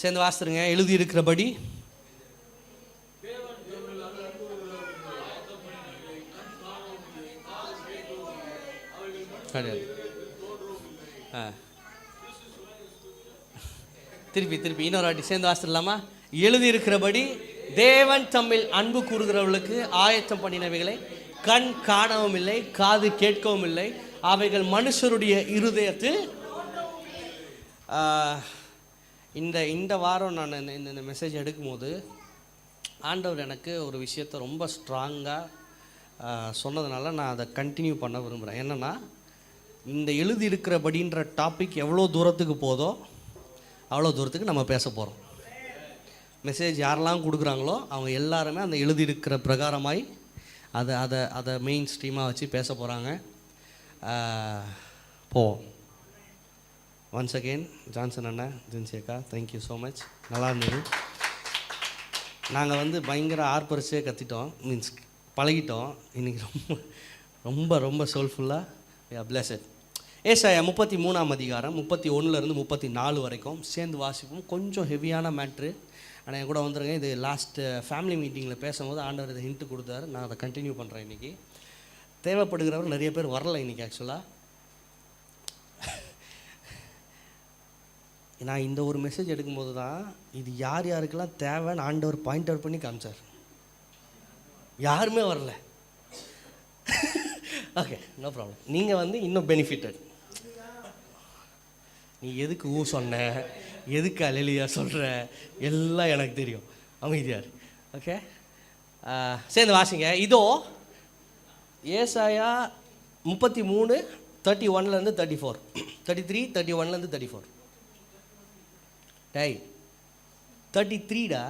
சேர்ந்து வாசித்துருங்க. எழுதியிருக்கிறபடி கிடையாது. திருப்பி இன்னொரு வாட்டி சேர்ந்து வாசித்துடலாமா? எழுதியிருக்கிறபடி தேவன் தம்மில் அன்பு கூறுகிறவர்களுக்கு ஆயத்தம் பண்ணினவைகளை கண் காணவும் இல்லை, காது கேட்கவும் இல்லை, அவைகள் மனுஷருடைய இருதயத்தில். இந்த வாரம் நான் இந்த மெசேஜ் எடுக்கும்போது ஆண்டவர் எனக்கு ஒரு விஷயத்தை ரொம்ப ஸ்ட்ராங்காக சொன்னதுனால நான் அதை கண்டினியூ பண்ண விரும்புகிறேன். என்னென்னா, இந்த எழுதியிருக்கிறபடின்ற டாபிக் எவ்வளோ தூரத்துக்கு போதோ அவ்வளோ தூரத்துக்கு நம்ம பேச போகிறோம். மெசேஜ் யாரெல்லாம் கொடுக்குறாங்களோ அவங்க எல்லாருமே அந்த எழுதியிருக்கிற பிரகாரமாய் அதை மெயின் ஸ்ட்ரீமாக வச்சு பேச போகிறாங்க. ஒன்ஸ் அகெயின் ஜான்சன் அண்ணா, ஜின்சியக்கா, தேங்க்யூ ஸோ மச். நல்லா இருந்தது. நாங்கள் பயங்கர ஆர்ப்பரிச்சே கற்றுட்டோம், மீன்ஸ் பழகிட்டோம். இன்றைக்கி ரொம்ப ரொம்ப ரொம்ப சோல்ஃபுல்லாக பிளஸட். ஏசாயா 33ஆம் அதிகாரம் 31 34 வரைக்கும் சேர்ந்து வாசிப்போம். கொஞ்சம் ஹெவியான மேட்ரு, ஆனால் என் கூட வந்துடுங்க. இது லாஸ்ட் ஃபேமிலி மீட்டிங்கில் பேசும்போது ஆண்டவர் இதை ஹிண்ட்டு கொடுத்தாரு. நான் அதை கண்டினியூ பண்ணுறேன். இன்றைக்கி தேவைப்படுகிறவர் நிறைய பேர் வரல. இன்றைக்கி ஆக்சுவலாக நான் இந்த ஒரு மெசேஜ் எடுக்கும்போது தான் இது யார் யாருக்கெல்லாம் தேவைன்னு ஆண்டவர் பாயிண்ட் அவுட் பண்ணி காமிச்சார். யாருமே வரல. Okay, no problem. நீங்கள் இன்னும் பெனிஃபிட்டட். நீ எதுக்கு சொன்ன, எதுக்கு அலையிலியா சொல்கிற, எல்லாம் எனக்கு தெரியும். அமைதியார். ஓகே, சேர்ந்து வாசிங்க. இதோ ஏசாயா 33 31 34 33 31 34. டை 33டா?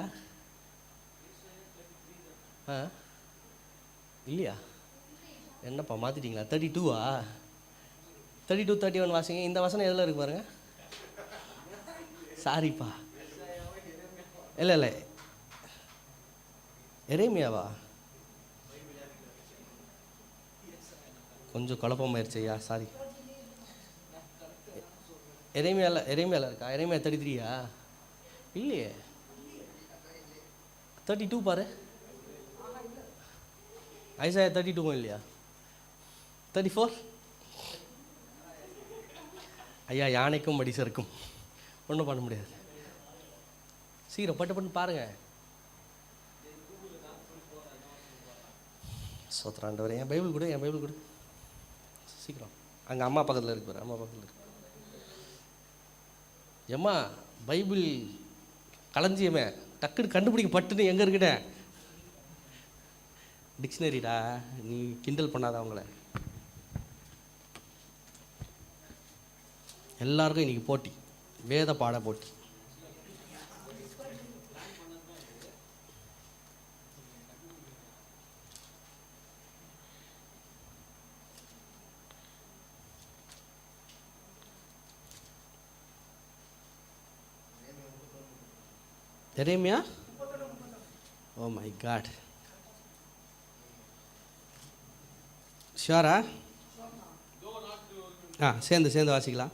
இல்லையா? என்னப்பா மாற்றிட்டீங்களா? 32வா? 32 31 வாசிங்க. இந்த வசனம் எதில் இருக்கு பாருங்க. சாரிப்பா, இல்லை எரேமியாவா? கொஞ்சம் குழப்பமாயிருச்சு ஐயா, சாரி. எரேமியாவில் இருக்கா? எரேமியா 33யா? இல்லையே, 32 பாரு. ஐசாயா 32 இல்லையா? 34? ஐயா, யானைக்கும் மடிசருக்கும் ஒன்றும் பண்ண முடியாது. சீக்கிரம் பட்டு பாருங்கள். சோத்ராண்டவர், என் பைபிள் கொடு சீக்கிரம். அங்கே அம்மா பக்கத்தில் இருக்கு பாரு, அம்மா பக்கத்தில் இருக்கு. ஏம்மா, பைபிள் களஞ்சியமே டக்குன்னு கண்டுபிடிக்க பட்டுன்னு எங்கே இருக்குட? டிக்ஷனரிடா, நீ கிண்டல் பண்ணாத அவங்கள. எல்லாருக்கும் இன்றைக்கி போட்டி, வேத பாட போட்டி. எரேமியா? ஓ மை காட், ஷியோரா? சேர்ந்து வாசிக்கலாம்.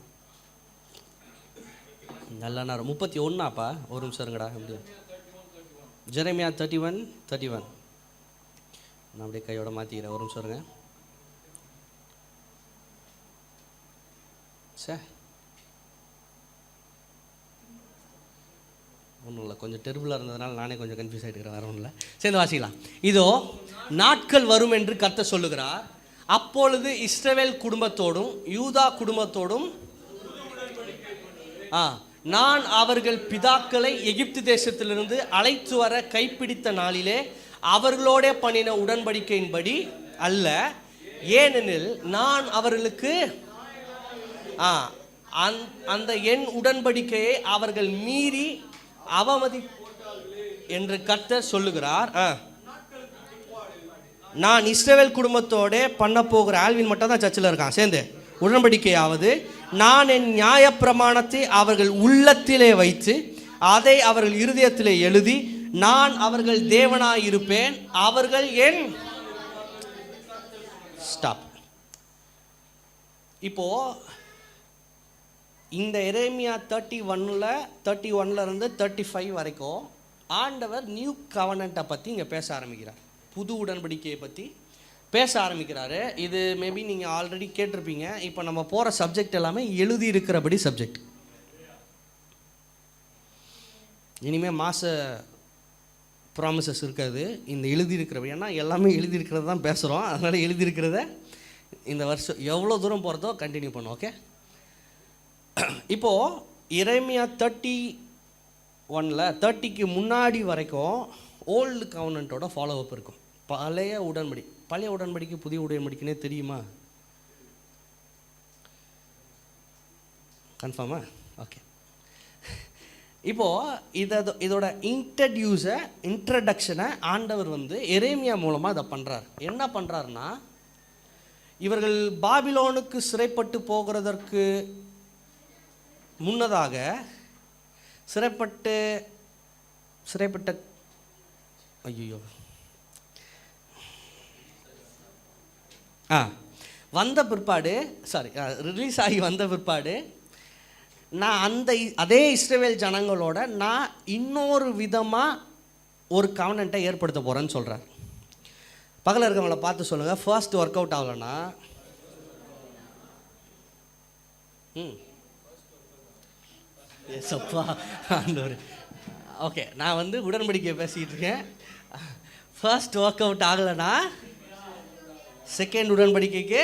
நல்ல நேரம். 31ஆப்பா? ஒரு நிமிஷம் இருங்கடா. அப்படியே ஜெரேமியா 31 நான் அப்படியே கையோட மாற்றிக்கிறேன். ஒரு நிமிஷம் இருங்க. சார் ஒன்றும் இல்லை, கொஞ்சம் டெர்பிளாக இருந்ததுனால நானே கொஞ்சம் கன்ஃபியூஸ் ஆகிட்டுக்கிறேன். வேறு ஒன்றும் இல்லை. சேர்ந்து வாசிக்கலாம். இதோ நாட்கள் வரும் என்று கர்த்தர் சொல்லுகிறார். அப்பொழுது இஸ்ரவேல் குடும்பத்தோடும் யூதா குடும்பத்தோடும் நான் அவர்கள் பிதாக்களை எகிப்து தேசத்திலிருந்து அழைத்து வர கைப்பிடித்த நாளிலே அவர்களோட பண்ணின உடன்படிக்கையின்படி அல்ல, ஏனெனில் நான் அவர்களுக்கு அந்த என் உடன்படிக்கையை அவர்கள் மீறி அவமதி என்று கர்த்தர் சொல்லுகிறார். நான் இஸ்ரவேல் குடும்பத்தோட பண்ண போகிற, ஆல்வின் மட்டும் தான் சர்ச்சில் இருக்கான், சேர்ந்து உடன்படிக்கையாவது, நான் என் நியாயப்பிரமாணத்தை அவர்கள் உள்ளத்திலே வைத்து அதை அவர்கள் இருதயத்திலே எழுதி நான் அவர்கள் தேவனாயிருப்பேன், அவர்கள் என். ஸ்டாப். இப்போ இந்த எரேமியா 31 இருந்து 35 வரைக்கும் ஆண்டவர் நியூ கவனண்ட்டை பற்றி இங்கே பேச ஆரம்பிக்கிறார். புது உடன்படிக்கையை பற்றி பேச ஆரம்பிக்கிறாரு. இது மேபி நீங்கள் ஆல்ரெடி கேட்டிருப்பீங்க. இப்போ நம்ம போகிற சப்ஜெக்ட் எல்லாமே எழுதி இருக்கிறபடி சப்ஜெக்ட். இனிமேல் மாத ப்ராமிசஸ் இருக்காது, இந்த எழுதியிருக்கிறபடி. ஏன்னா எல்லாமே எழுதியிருக்கிறது தான் பேசுகிறோம். அதனால் எழுதியிருக்கிறத இந்த வருஷம் எவ்வளோ தூரம் போகிறதோ கண்டினியூ பண்ணும். ஓகே, இப்போது எரேமியா 31ல் 30க்கு முன்னாடி வரைக்கும் ஓல்டு கவர்னண்ட்டோட ஃபாலோ அப் இருக்கும். பழைய உடன்படிக்கை புதிய உடன்படிக்கைனே தெரியுமா? கன்ஃபார்மா? ஓகே. இப்போது இதோட இன்ட்ரடக்ஷனை ஆண்டவர் எரேமியா மூலமாக இதை பண்ணுறார். என்ன பண்ணுறாருன்னா, இவர்கள் பாபிலோனுக்கு சிறைப்பட்டு போகிறதற்கு முன்னதாக சிறைப்பட்ட ஐயோ வந்த பிற்பாடு ரிலீஸ் ஆகி வந்த பிற்பாடு நான் அதே இஸ்ரவேல் ஜனங்களோட நான் இன்னொரு விதமாக ஒரு கவனண்ட்டை ஏற்படுத்த போகிறேன்னு சொல்கிறார். பக்கத்தில் இருக்கவங்கள பார்த்து சொல்லுங்கள், ஃபர்ஸ்ட் ஒர்க் அவுட் ஆகலைன்னா எஸ்ப்பா ஆண்டவர். ஓகே, நான் உடன்படிக்கையை பேசிக்கிட்டு இருக்கேன். ஃபர்ஸ்ட் ஒர்க் அவுட் ஆகலைன்னா செகண்ட் உடன்படிக்கைக்கு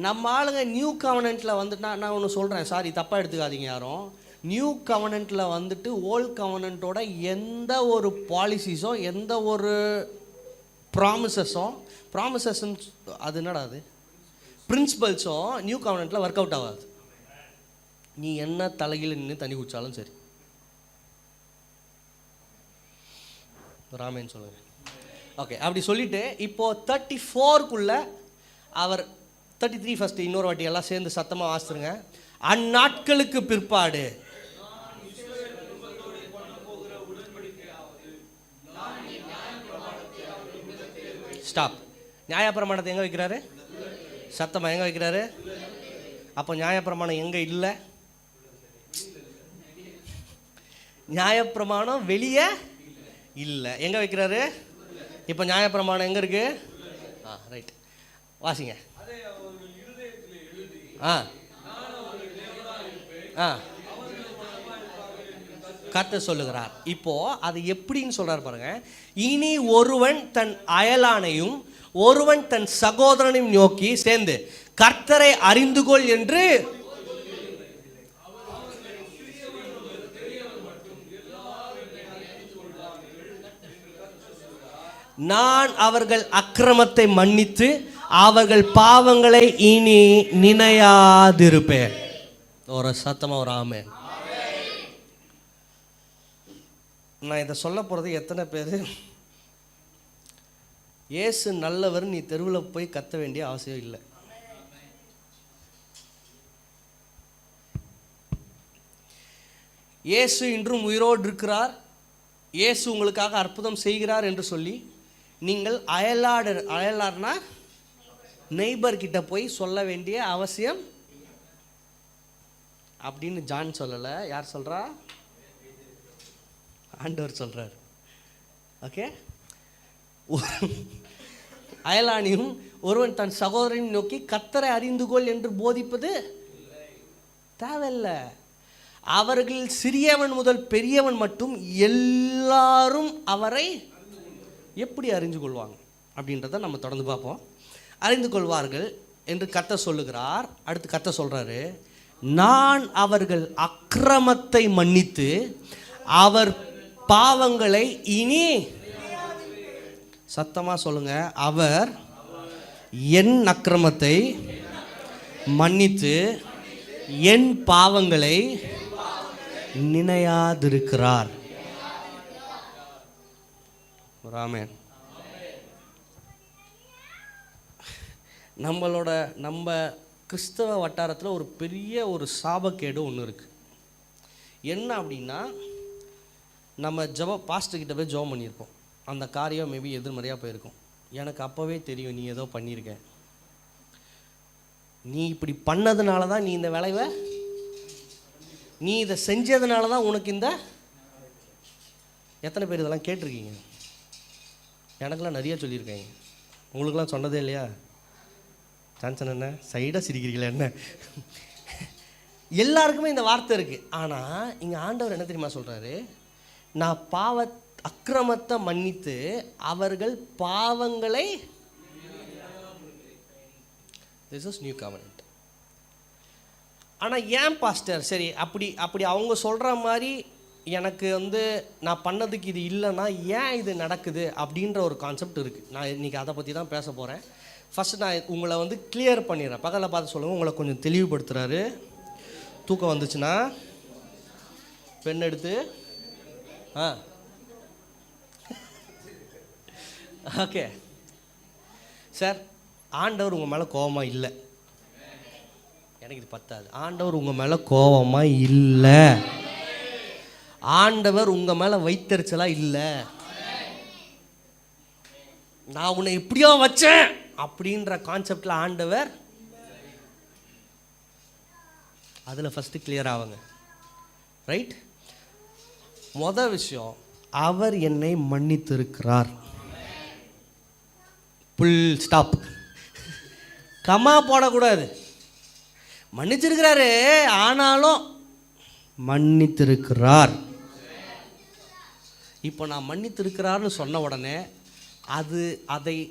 நம்ம ஆளுங்க நியூ கவனண்ட்டில் நான் ஒன்று சொல்கிறேன், சாரி தப்பாக எடுத்துக்காதீங்க யாரும். நியூ கவனண்ட்டில் ஓல்ட் கவனண்ட்டோட எந்த ஒரு பாலிசிஸோ எந்த ஒரு ப்ராமிசஸும் அது என்னடா அது பிரின்சிபல்ஸும் நியூ கவனண்ட்டில் ஒர்க் அவுட் ஆகாது. நீ என்ன தலையில் நின்று தண்ணி குடித்தாலும் சரி. ராமேன்னு சொல்லுங்கள். ஓகே, அப்படி சொல்லிவிட்டு இப்போது 34க்குள்ளே அவர் 33 ஃபஸ்ட்டு இன்னொரு வாட்டி எல்லாம் சேர்ந்து சத்தமாக வாசித்துருங்க. அந்நாட்களுக்கு பிற்பாடு ஸ்டாப். நியாயப்பிரமாணத்தை எங்கே வைக்கிறாரு? சத்தமாக எங்கே வைக்கிறாரு? அப்போ நியாயப்பிரமாணம் எங்கே இல்லை? நியாயப்பிரமாணம் வெளியே இல்லை, எங்கே வைக்கிறாரு? இப்போ நியாயப்பிரமாணம் எங்கே இருக்கு? ரைட், வாசிங்க. கர்த்தர் சொல்லுகிறார். இப்போ அது எப்படின்னு சொல்றாரு பாருங்க. இனி ஒருவன் தன் அயலானையும் ஒருவன் தன் சகோதரனையும் நோக்கி சேர்ந்து கர்த்தரை அறிந்து கொள் என்று நான் அவர்கள் அக்கிரமத்தை மன்னித்து அவர்கள் பாவங்களை இனி நினையாதிருப்பேன். ஒரு சத்தமா ஒரு ஆமென். நான் இதை சொல்ல போகிறது எத்தனை பேர் இயேசு நல்லவர் நீ தெருவில் போய் கத்த வேண்டிய அவசியம் இல்லை. இயேசு இன்றும் உயிரோடு இருக்கிறார், இயேசு உங்களுக்காக அற்புதம் செய்கிறார் என்று சொல்லி நீங்கள் அயலார்னா நெய்பர் கிட்ட போய் சொல்ல வேண்டிய அவசியம் அப்படின்னு ஜான் சொல்லலை. யார் சொல்கிறா? ஆண்டவர் சொல்கிறார். ஓகே, அயலானியும் ஒருவன் தன் சகோதரனை நோக்கி கர்த்தரை அறிந்து கொள் என்று போதிப்பது தேவையில்லை. அவர்கள் சிறியவன் முதல் பெரியவன் மட்டும் எல்லாரும் அவரை எப்படி அறிந்து கொள்வாங்க அப்படின்றத நம்ம தொடர்ந்து பார்ப்போம். அறிந்து கொள்வார்கள் என்று கர்த்தர் சொல்லுகிறார். அடுத்து கர்த்தர் சொல்கிறாரு, நான் அவர்கள் அக்கிரமத்தை மன்னித்து அவர் பாவங்களை இனி சத்தமாக சொல்லுங்க, அவர் என் அக்கிரமத்தை மன்னித்து என் பாவங்களை நினையாதிருக்கிறார். ஆமென். நம்ம கிறிஸ்தவ வட்டாரத்தில் ஒரு பெரிய ஒரு சாபக்கேடு ஒன்று இருக்குது. என்ன அப்படின்னா, நம்ம பாஸ்டர்கிட்ட போய் ஜெபம் பண்ணியிருப்போம், அந்த காரியம் மேபி எதிர்மறையாக போயிருக்கும். எனக்கு அப்போவே தெரியும் நீ ஏதோ பண்ணியிருக்க, நீ இப்படி பண்ணதுனால தான் நீ இந்த விளைவை, நீ இதை செஞ்சதுனால தான் உனக்கு இந்த. எத்தனை பேர் இதெல்லாம் கேட்டிருக்கீங்க? எனக்கெல்லாம் நிறைய சொல்லியிருக்காங்க. உங்களுக்கெல்லாம் சொன்னதே இல்லையா? சான்சன் என்ன சைடாக சிரிக்கிறீங்களா என்ன? எல்லாருக்குமே இந்த வார்த்தை இருக்குது. ஆனால் இங்கே ஆண்டவர் என்ன தெரியுமா சொல்கிறாரு? நான் அக்கிரமத்தை மன்னித்து அவர்கள் பாவங்களை. This is new கவர்னன்ட். ஆனால் ஏன் பாஸ்டர் சரி அப்படி அவங்க சொல்கிற மாதிரி எனக்கு நான் பண்ணதுக்கு இது இல்லைன்னா ஏன் இது நடக்குது அப்படின்ற ஒரு கான்செப்ட் இருக்குது. நான் இன்றைக்கி அதை பற்றி தான் பேச போகிறேன். ஃபஸ்ட்டு நான் உங்களை கிளியர் பண்ணிடுறேன். பக்கத்தில் பார்த்து சொல்லுங்கள். உங்களை கொஞ்சம் தெளிவுபடுத்துகிறாரு. தூக்கம் வந்துச்சுன்னா பெண் எடுத்து ஓகே சார், ஆண்டவர் உங்கள் மேலே கோபமாக இல்லை. எனக்கு இது பத்தாது. ஆண்டவர் உங்கள் மேலே கோபமாக இல்லை. ஆண்டவர் உங்கள் மேலே வைத்தறிச்சலாக இல்லை. நான் உன்னை எப்படியோ வச்சேன் அப்படின்ற கான்செப்டில் ஆண்டவர். அதில் ஃபஸ்ட்டு கிளியர் ஆகுங்க. ரைட்? மொதல் விஷயம், அவர் என்னை மன்னித்திருக்கிறார். புல் ஸ்டாப். கமா போடக்கூடாது. மன்னிச்சிருக்கிறாரு, ஆனாலும் மன்னித்திருக்கிறார். இப்போ நான் மன்னித்திருக்கிறார்னு சொன்ன உடனே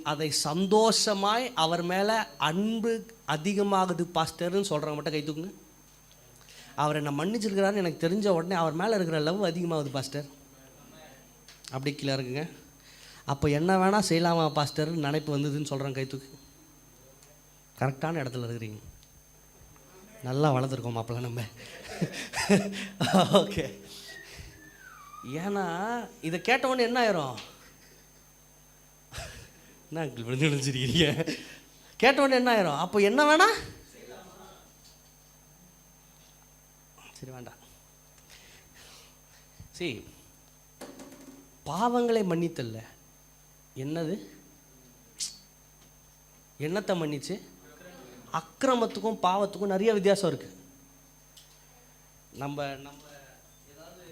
அதை சந்தோஷமாய் அவர் மேலே அன்பு அதிகமாகுது பாஸ்டர்னு சொல்கிறவங்க மட்டும் கை தூக்குங்க. அவர் என்னை மன்னிச்சிருக்கிறாருன்னு எனக்கு தெரிஞ்ச உடனே அவர் மேலே இருக்கிற லவ் அதிகமாகுது பாஸ்டர். அப்படி கீழே இருக்குங்க. அப்போ என்ன வேணால் செய்யலாமா பாஸ்டர்னு நினைப்பு வந்ததுன்னு சொல்கிறேன். கை தூக்கு. கரெக்டான இடத்துல இருக்கிறீங்க. நல்லா வளர்த்துருக்கோம் மாப்பிள்ள நம்ம. ஓகே. ஏன்னா இதை கேட்டவொடனே என்ன ஆயிரும்? என்ன நினைச்சிருக்கிறீங்க? கேட்டவொடனே என்ன ஆயிரும்? அப்போ என்ன வேணா சரி வேண்டாம். சரி, பாவங்களை மன்னித்தல்ல, என்னது என்னத்தை மன்னிச்சு? அக்கிரமத்துக்கும் பாவத்துக்கும் நிறைய வித்தியாசம் இருக்கு. நம்ம ஏதாவது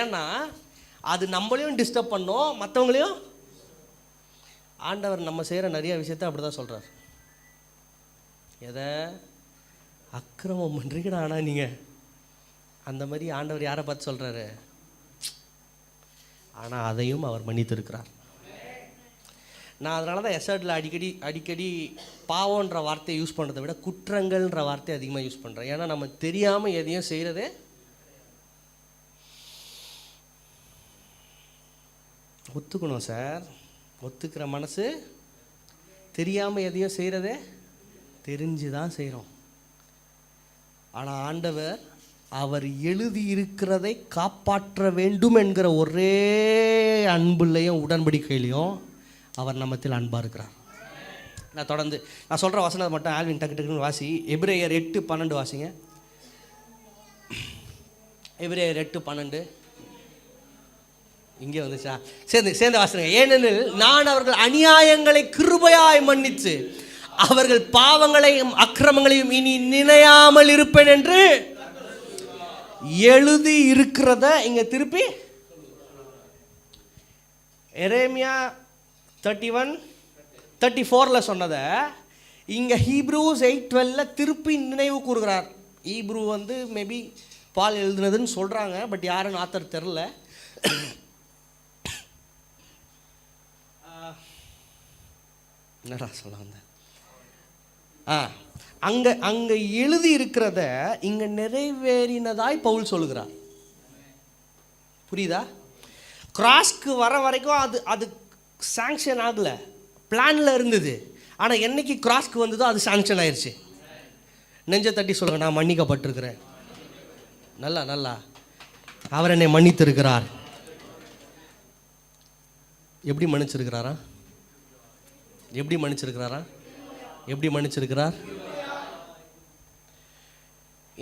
ஏன்னா அது நம்மளையும் டிஸ்டர்ப் பண்ணோம், மற்றவங்களையும். ஆண்டவர் நம்ம செய்கிற நிறைய விஷயத்த அப்படி தான் சொல்கிறார். எதை அக்கிரமம் பண்ணுறீங்கடா. ஆனால் நீங்கள் அந்த மாதிரி ஆண்டவர் யாரை பார்த்து சொல்கிறாரு? ஆனால் அதையும் அவர் மன்னித்திருக்கிறார். நான் அதனால தான் எஸ்ஆர்டில் அடிக்கடி பாவன்ற வார்த்தையை யூஸ் பண்ணுறதை விட குற்றங்கள்ன்ற வார்த்தையை அதிகமாக யூஸ் பண்ணுறேன். ஏன்னா நம்ம தெரியாமல் எதையும் செய்கிறதே. ஒத்துக்கணும் சார். ஒத்துக்கிற மனசு. தெரியாமல் எதையும் செய்கிறதே தெரிஞ்சு தான் செய்கிறோம். ஆனால் ஆண்டவர் அவர் எழுதியிருக்கிறதை காப்பாற்ற வேண்டும் என்கிற ஒரே அன்புலையும் உடன்படிக்கையிலையும் அவர் நம்மத்தில் அன்பாக இருக்கிறார். நான் தொடர்ந்து நான் சொல்கிற வசனத்தை மட்டும் ஆல்வின் டக்கு டக்குன்னு வாசி. எபிரேயர் 8:12 வாசிங்க. எபிரேயர் 8:12 இங்கே வந்துச்சா? சேர்ந்து வாசிங்க. ஏனெனில் நான் அவர்கள் அநியாயங்களை கிருபையாய் மன்னித்து அவர்கள் பாவங்களையும் அக்கிரமங்களையும் இனி நினையாமல் இருப்பேன் என்று எழுதி இருக்கிறத இங்க திருப்பி எரேமியா 31:34 சொன்னதை இங்க ஹீப்ரூஸ் 8:12 திருப்பி நினைவு கூறுகிறார். ஹீப்ரூ மேபி பால் எழுதுனதுன்னு சொல்றாங்க, பட் யாருன்னு ஆத்தர் தெரில. என்னடா சொல்ல வந்தேன்? அங்க எழுதி இருக்கிறத இங்க நிறைவேறினதாய் பவுல் சொல்லுகிறார். புரியுதா? கிராஸ்க்கு வர வரைக்கும் அது சாங்ஷன் ஆகல, பிளான்ல இருந்தது. ஆனா என்னைக்கு கிராஸ்க்கு வந்ததோ அது சாங்ஷன் ஆயிடுச்சு. நெஞ்ச தட்டி சொல்லுங்க, நான் மன்னிக்கப்பட்டிருக்கிறேன். நல்லா அவர் என்னை மன்னித்திருக்கிறார். எப்படி மன்னிச்சிருக்கிறாரா? எப்படி மன்னிச்சிருக்கிறார்?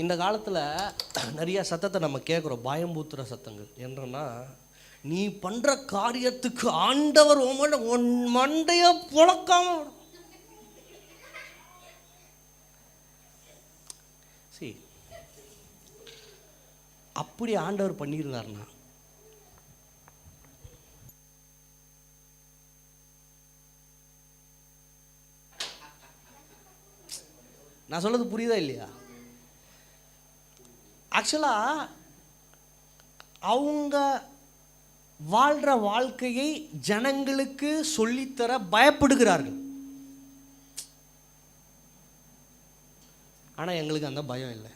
இந்த காலத்தில் நிறைய சத்தத்தை நம்ம கேட்குறோம், பயம்பூத்துற சத்தங்கள். என்னன்னா நீ பண்ற காரியத்துக்கு ஆண்டவர் உன் மண்டைய புழக்காம. சரி, அப்படி ஆண்டவர் பண்ணியிருந்தாருன்னா நான் சொல்றது புரியுதா இல்லையா? ஆக்சுவலா அவங்க வாழ்ற வாழ்க்கையை ஜனங்களுக்கு சொல்லித்தர பயப்படுகிறார்கள். ஆனால் எங்களுக்கு அந்த பயம் இல்லை.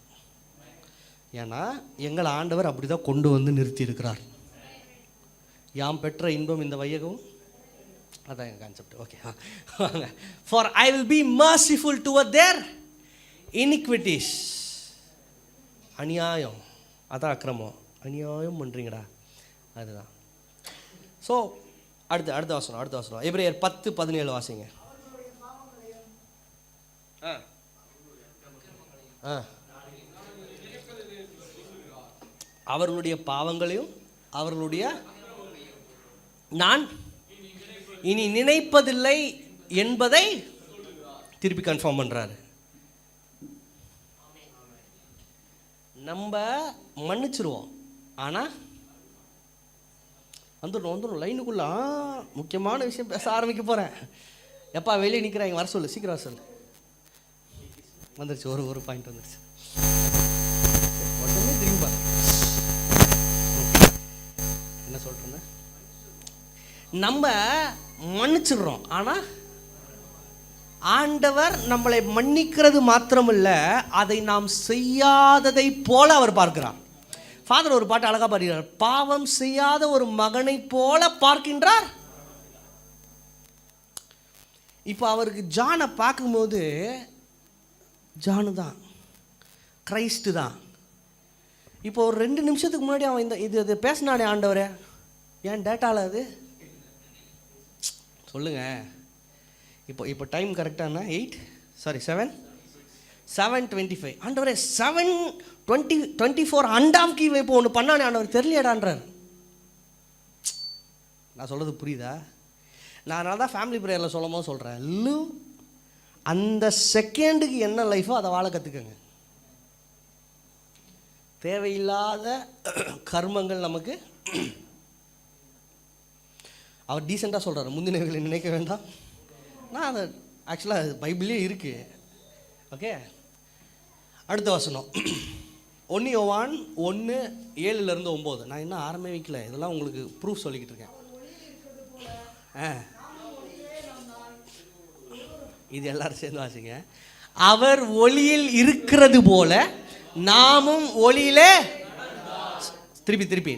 ஏன்னா எங்கள் ஆண்டவர் அப்படிதான் கொண்டு வந்து நிறுத்தி இருக்கிறார். யாம் பெற்ற இன்பம் இந்த வையகம், அதான் எங்கள் concept. Okay, for I will be merciful toward their iniquities. அநியாயம், அதான் அக்கிரமம். அநியாயம் பண்ணுறீங்கடா, அதுதான். ஸோ அடுத்த வசனம் எபிரேயர் 10:17 வாசிங்க. அவர்களுடைய பாவங்களையும் அவர்களுடைய நான் இனி நினைப்பதில்லை என்பதை திருப்பி கன்ஃபார்ம் பண்றாரு. நம்ம மன்னிச்சிருவோம், ஆனால் வந்துடும் லைனுக்குள்ள முக்கியமான விஷயம் பேச ஆரம்பிக்க போகிறேன். எப்பா வெளியே நிற்கிறாங்க, வர சொல்லு, சீக்கிரம் வர சொல்லு. வந்துருச்சு, ஒரு பாயிண்ட் வந்துருச்சு. உடனே திரும்பி பாருங்க என்ன சொல்கிறேன்னு. நம்ம மன்னிச்சிடுறோம், ஆனால் ஆண்டவர் நம்மளை மன்னிக்கிறது மாத்திரமில்லை, அதை நாம் செய்யாததை போல அவர் பார்க்கிறார். ஃபாதர் ஒரு பாட்டு அழகா பாடுகிறார், பாவம் செய்யாத ஒரு மகனை போல பார்க்கின்றார். இப்போ அவருக்கு ஜானை பார்க்கும்போது ஜானு தான், கிரைஸ்ட் தான். இப்போ ஒரு 2 நிமிஷத்துக்கு முன்னாடி அவன் இது பேசினானே ஆண்டவரே, ஏன் டேட்டாவில் அது சொல்லுங்க. இப்போ டைம் கரெக்டானா 7:25 ஆண்டவரே 7:24 அண்டாம்க்கு இப்போ ஒன்று பண்ணானே ஆண்டவர் தெரியலையடான்றார். நான் சொல்கிறது புரியுதா? நான் அதனால தான் ஃபேமிலி ப்ரேயரில் சொல்லும் போது சொல்கிறேன், அந்த செகண்டுக்கு என்ன லைஃபோ அதை வாழ கற்றுக்கங்க. தேவையில்லாத கர்மங்கள் நமக்கு, அவர் டீசெண்டாக சொல்கிறார், முந்தினவைகளை நினைக்க வேண்டாம். நான் அதை ஆக்சுவலாக பைபிளே இருக்குது. ஓகே, அடுத்த வசனம் 1 யோவான் 1:7-9. நான் இன்னும் ஆரம்பிக்கல, இதெல்லாம் உங்களுக்கு ப்ரூஃப் சொல்லிக்கிட்டு இருக்கேன். இது எல்லாரும் சேர்ந்து வாசிங்க. அவர் ஒளியில் இருக்கிறது போல நாமும் ஒளியிலே, திருப்பி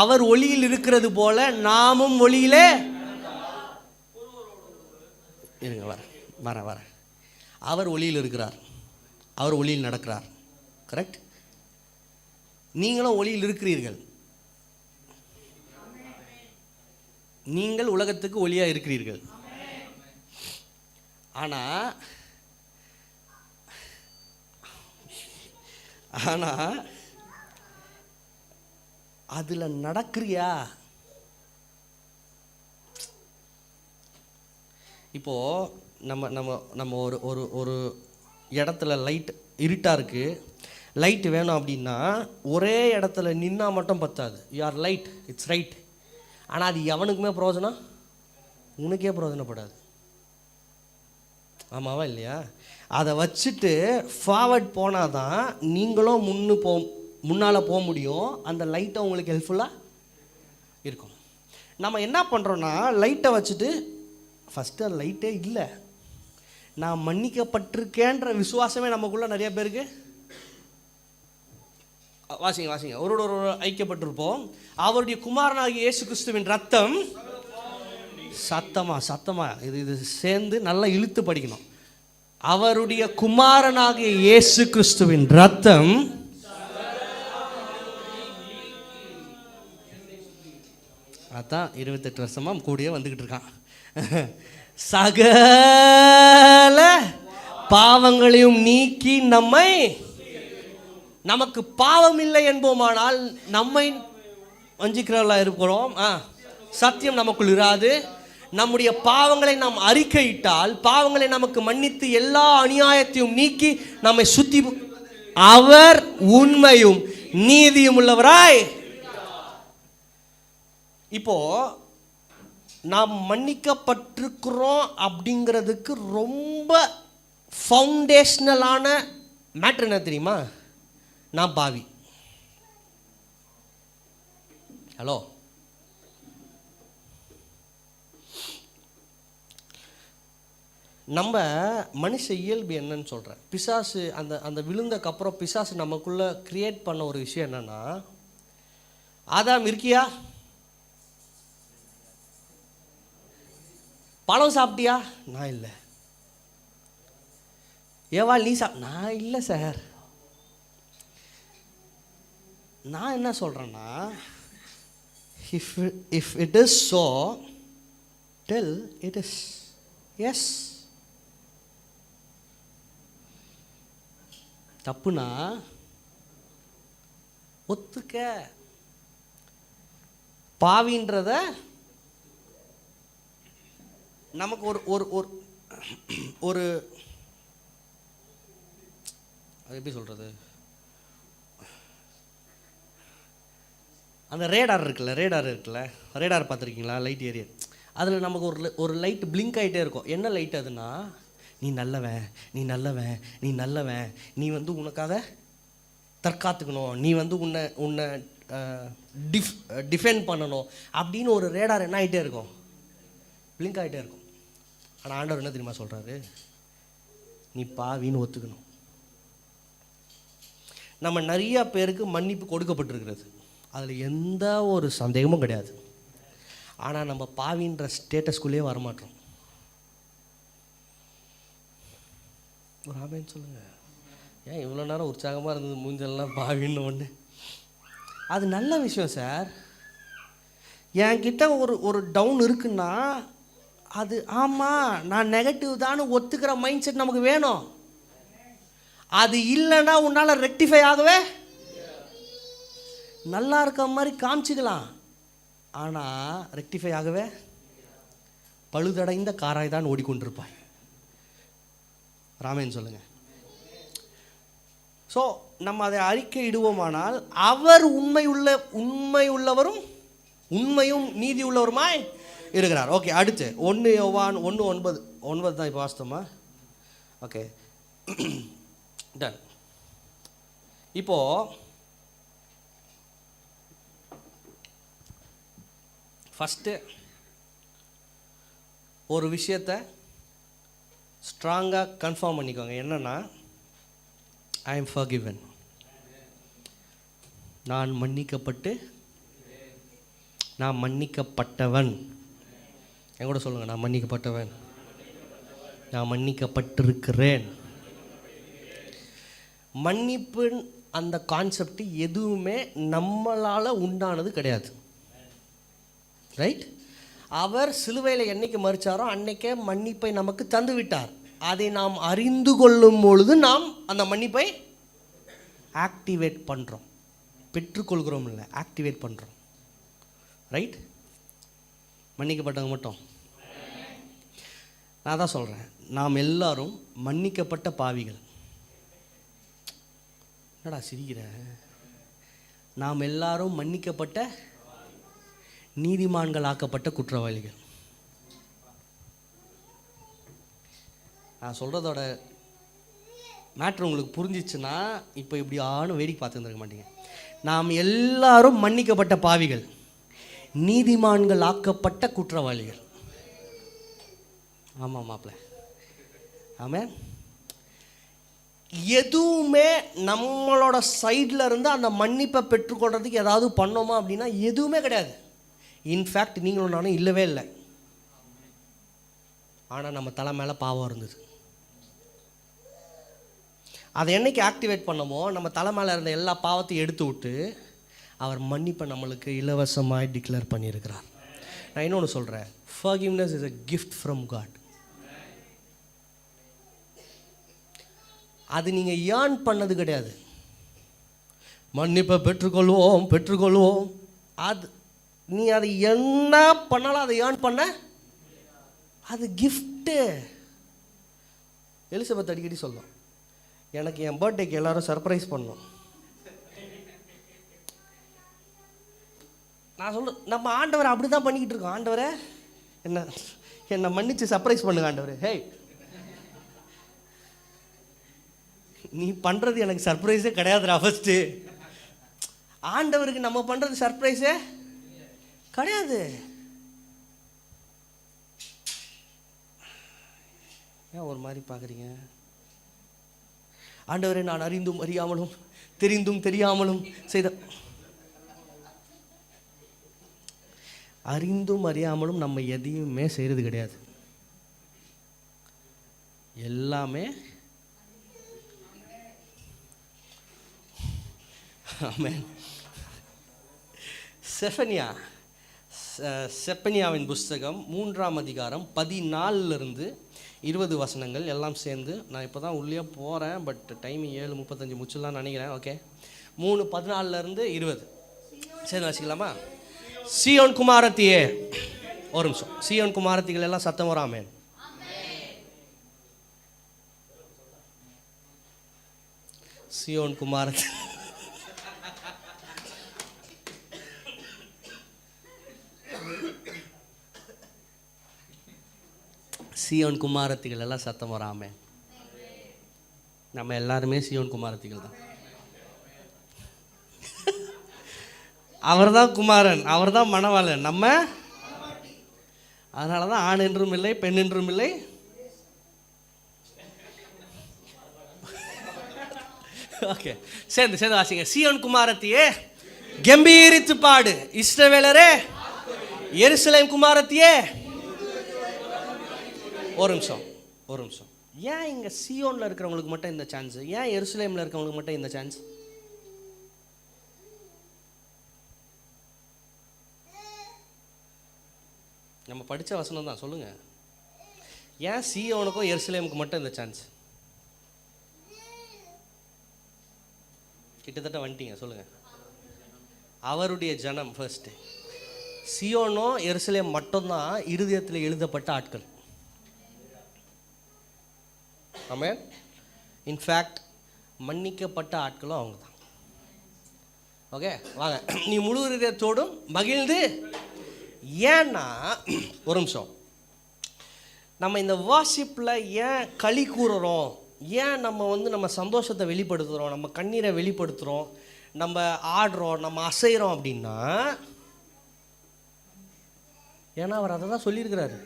அவர் ஒளியில் இருக்கிறது போல நாமும் ஒளியிலே இருங்க. வர அவர் ஒளியில் இருக்கிறார், அவர் ஒளியில் நடக்கிறார். கரெக்ட்? நீங்களும் ஒளியில் இருக்கிறீர்கள். நீங்கள் உலகத்துக்கு ஒளியா இருக்கிறீர்கள். ஆனா அதுல நடக்கிறியா? இப்போ நம்ம ஒரு இடத்துல லைட் இருட்டாக இருக்குது, லைட் வேணும் அப்படின்னா ஒரே இடத்துல நின்னா மட்டும் பத்தாது. You are light, it's right. ஆனால் அது எவனுக்குமே பிரயோஜனம், உனக்கே பிரயோஜனப்படாது. ஆமாவா இல்லையா? அதை வச்சுட்டு ஃபார்வர்ட் போனால் தான் நீங்களும் முன்னால் போக முடியும். அந்த லைட்டை உங்களுக்கு ஹெல்ப்ஃபுல்லாக இருக்கும். நம்ம என்ன பண்ணுறோன்னா, லைட்டை வச்சுட்டு ஃபஸ்ட்டு அது லைட்டே இல்லை, நான் மன்னிக்கப்பட்டிருக்கேன்ற விசுவாசமே நமக்குள்ளே நிறைய பேருக்கு. வாசிங்க ஒரு ஐக்கியப்பட்டிருப்போம். அவருடைய குமாரனாகிய இயேசு கிறிஸ்துவின் ரத்தம், சத்தமா இது சேர்ந்து நல்லா இழுத்து படிக்கணும். அவருடைய குமாரனாகிய இயேசு கிறிஸ்துவின் ரத்தம் அதான் 28 வருஷமா கூடயே வந்துகிட்டு இருக்கான். சகல பாவங்களையும் நீக்கி நமக்கு பாவம் இல்லை என்போமானால் நம்மை வஞ்சிக்கிறவர்களா இருக்கிறோம். சத்தியம் நமக்குள் இராது. நம்முடைய பாவங்களை நாம் அறிக்கையிட்டால் பாவங்களை நமக்கு மன்னித்து எல்லா அநியாயத்தையும் நீக்கி நம்மை சுத்தி அவர் உண்மையும் நீதியும் உள்ளவராய். இப்போ நாம் மன்னிக்கப்பட்டிருக்கிறோம் அப்படிங்கிறதுக்கு ரொம்ப ஃபவுண்டேஷனலான மேட்ரு என்ன தெரியுமா? நான் பாவி. ஹலோ, நம்ம மனுஷ இயல்பு என்னன்னு சொல்கிறேன். பிசாசு அந்த அந்த விழுந்தக்கப்புறம் பிசாசு நமக்குள்ளே கிரியேட் பண்ண ஒரு விஷயம் என்னென்னா, ஆதாம் இருக்கியா, பழம் சாப்பிட்டியா? நான் இல்லை. ஏவாள் நீ நான் இல்லை சார். நான் என்ன சொல்கிறேன்னா, if it is so tell it is yes. தப்புனா ஒத்துக்க. பாவின்றத நமக்கு ஒரு ஒரு ஒரு அது எப்படி சொல்கிறது, அந்த ரேடார் இருக்குல்ல, ரேடார் பார்த்துருக்கீங்களா? Light area. அதில் நமக்கு ஒரு லைட் பிளிங்க் ஆகிட்டே இருக்கும். என்ன லைட் அதுனா, நீ நல்லவன், நீ நல்லவன், நீ நல்லவன், நீ வந்து உனக்காக தற்காத்துக்கணும், நீ வந்து உன்னை டிஃபெண்ட் பண்ணணும் அப்படின்னு ஒரு ரேடார் என்ன ஆகிட்டே இருக்கும், பிளிங்க் ஆகிட்டே இருக்கும். ஆனால் ஆண்டவர் என்ன தெரியுமா சொல்கிறாரு? நீ பாவின்னு ஒத்துக்கணும். நம்ம நிறைய பேருக்கு மன்னிப்பு கொடுக்கப்பட்டிருக்கிறது, அதில் எந்த ஒரு சந்தேகமும் கிடையாது. ஆனால் நம்ம பாவின்ற ஸ்டேட்டஸ்குள்ளேயே வரமாட்டோம். ஒரு ஆமேன்னு சொல்லுங்கள். ஏன் இவ்வளோ நேரம் உற்சாகமாக இருந்தது, மூஞ்செல்லாம் பாவின்னு ஒன்று? அது நல்ல விஷயம் சார். என்கிட்ட ஒரு டவுன் இருக்குன்னா அது ஆமாம் நான் நெகட்டிவ் தான் ஒத்துக்கிற மைண்ட் செட் நமக்கு வேணும். அது இல்லைன்னா உன்னால் ரெக்டிஃபை ஆகவே நல்லா இருக்க மாதிரி காமிச்சிக்கலாம், ஆனால் ரெக்டிஃபை ஆகவே பழுதடைந்த காராய் தான் ஓடிக்கொண்டிருப்பாய். ராமேன் சொல்லுங்கள். ஸோ நம்ம அதை அறிக்கை இடுவோமானால் அவர் உண்மை உள்ளவரும் உண்மையும் நீதி உள்ளவருமாய் இருக்கிறார். ஓகே, அடுத்து 1 யோவான் 1:9 தான் இப்போ வாஸ்தவமா? Okay, done. இப்போது ஃபஸ்ட்டு ஒரு விஷயத்தை ஸ்ட்ராங்காக கன்ஃபார்ம் பண்ணிக்கோங்க. என்னென்னா, ஐ எம் ஃபர்கிவன். நான் மன்னிக்கப்பட்டு, நான் மன்னிக்கப்பட்டவன். என் கூட சொல்லுங்கள், நான் மன்னிக்கப்பட்டவன், நான் மன்னிக்கப்பட்டிருக்கிறேன். மன்னிப்பு அந்த கான்செப்ட் எதுவுமே நம்மளால் உண்டானது கிடையாது. ரைட்? அவர் சிலுவையில் என்னைக்கு மறிச்சாரோ அன்னைக்கே மன்னிப்பை நமக்கு தந்து விட்டார். அதை நாம் அறிந்து கொள்ளும் பொழுது நாம் அந்த மன்னிப்பை ஆக்டிவேட் பண்ணுறோம். பெற்றுக்கொள்கிறோம் இல்லை, ஆக்டிவேட் பண்ணுறோம். ரைட்? மன்னிக்கப்பட்டவங்க மட்டும். நான் தான் சொல்கிறேன், நாம் எல்லாரும் மன்னிக்கப்பட்ட பாவிகள். என்னடா சிரிக்கிற? நாம் எல்லாரும் மன்னிக்கப்பட்ட நீதிமான்கள் ஆக்கப்பட்ட குற்றவாளிகள். நான் சொல்கிறதோட மேட்ரு உங்களுக்கு புரிஞ்சிச்சுன்னா இப்போ இப்படி ஆணும் வேடிக்கை பார்த்துருந்துருக்க மாட்டீங்க. நாம் எல்லாரும் மன்னிக்கப்பட்ட பாவிகள், நீதிமான்கள் ஆக்கப்பட்ட குற்றவாளிகள். ஆமாம் மாப்பிள்ள, ஆமாம். எதுவுமே நம்மளோட சைடில் இருந்து அந்த மன்னிப்பை பெற்றுக்கொள்றதுக்கு ஏதாவது பண்ணோமா அப்படின்னா எதுவுமே கிடையாது. இன்ஃபேக்ட் நீங்களும் நானும் இல்லவே இல்லை. ஆனால் நம்ம தலை மேலே பாவம் இருந்தது. அதை என்னைக்கு ஆக்டிவேட் பண்ணமோ நம்ம தலை மேலே இருந்த எல்லா பாவத்தையும் எடுத்து விட்டு அவர் மன்னிப்பை நம்மளுக்கு இலவசமாக டிக்ளேர் பண்ணியிருக்கிறார். நான் இன்னொன்று சொல்கிறேன், forgiveness is a gift from God. அது நீங்கள் ஏர்ன் பண்ணது கிடையாது. மன்னிப்பை பெற்றுக்கொள்வோம் அது நீ அதை என்ன பண்ணாலும் அதை ஏர்ன் பண்ண, அது கிஃப்ட்டு. எலிசபெத் அடிக்கடி சொல்லும், எனக்கு என் பர்த்டேக்கு எல்லாரும் சர்ப்ரைஸ் பண்ணணும். நான் சொல்ல, நம்ம ஆண்டவரை அப்படி தான் பண்ணிக்கிட்டு இருக்கோம். ஆண்டவரை என்னை மன்னிச்சு சர்ப்ரைஸ் பண்ணுங்க ஆண்டவரே. ஹே, நீ பண்ணுறது எனக்கு சர்ப்ரைஸே கிடையாதுடா. ஃபஸ்ட்டு ஆண்டவருக்கு நம்ம பண்ணுறது சர்ப்ரைஸே கிடையாது. ஏன் ஒரு மாதிரி பார்க்குறீங்க? ஆண்டவரை நான் அறிந்தும் அறியாமலும் தெரிந்தும் தெரியாமலும் செய்த, அறிந்தும் அறியாமலும் நம்ம எதையுமே செய்கிறது கிடையாது. எல்லாமே ஆமென். செப்பனியாவின் புஸ்தகம் 3ஆம் அதிகாரம் 14 20 வசனங்கள் எல்லாம் சேர்ந்து. நான் இப்போ தான் உள்ளே போகிறேன், பட் டைம் 7:35 முடிச்சுலாம் நினைக்கிறேன். ஓகே, 3:14 20 சரி வச்சுக்கலாமா? சீயோன் குமாரத்தியே, ஒரு நிமிஷம், சீயோன் குமாரத்திகள் எல்லாம் சத்தம் வராமே. சீயோன் குமாரத்தி, சீயோன் குமாரத்திகள் எல்லாம் சத்தம் வராமே. நம்ம எல்லாருமே சீயோன் குமாரத்திகள் தான். அவர் தான் குமாரன், அவர் தான் மணவாளன். நம்ம அதனால தான் ஆண் என்றும் இல்லை பெண் என்றும் இல்லை. ஓகே, சேர்ந்து சேர்ந்து வாசிங்க. சீயோன் குமாரத்தியே கம்பீரித்து பாடு, இஸ்ரவேலரே எருசலேம் குமாரத்தியே. ஒரு நிமிஷம். ஏன் இங்கே சீயோனில் இருக்கிறவங்களுக்கு மட்டும் இந்த சான்ஸ்? ஏன் எருசலேமில் இருக்கிறவங்களுக்கு மட்டும் இந்த சான்ஸ்? நம்ம படித்த வசனம் தான், சொல்லுங்கள். ஏன் சீயோனுக்கும் எருசலேமுக்கு மட்டும் இந்த சான்ஸ்? கிட்டத்தட்ட வந்துட்டீங்க, சொல்லுங்கள். அவருடைய ஜனம் ஃபர்ஸ்ட்டு. சீயோனோ எருசலேம் மட்டும்தான் இருதயத்தில் எழுதப்பட்ட ஆட்கள். ஆமென். இன்ஃபேக்ட் மன்னிக்கப்பட்ட ஆட்களும் அவங்க தான். ஓகே, வாங்க. நீ முழு இதயத்தோடும் மகிழ்ந்து, ஏன்னா ஒரு நிமிஷம், நம்ம இந்த வார்ஷிப்பில் ஏன் களி கூறுறோம், ஏன் நம்ம சந்தோஷத்தை வெளிப்படுத்துகிறோம், நம்ம கண்ணீரை வெளிப்படுத்துகிறோம், நம்ம ஆடுறோம், நம்ம அசைகிறோம் அப்படின்னா, ஏன்னா அவர் அதை தான் சொல்லியிருக்கிறாரு,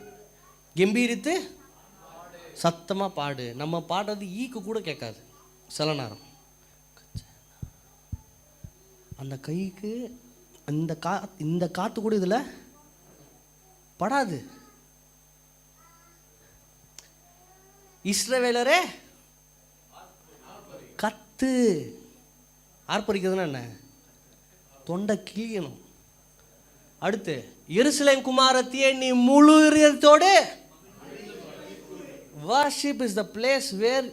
கம்பீரித்து சத்தமாக பாடு. நம்ம பாடுறது ஈக்கு கூட கேட்காது சில நேரம். அந்த கைக்கு இந்த காற்று கூட இதில் படாது. இஸ்ரவேலரே கத்து. ஆர்ப்பரிக்கிறதுனா என்ன? தொண்டை கிழியணும். அடுத்து, எருசலேம் குமாரத்தியே நீ முழு இதயத்தோடு. Worship is the place where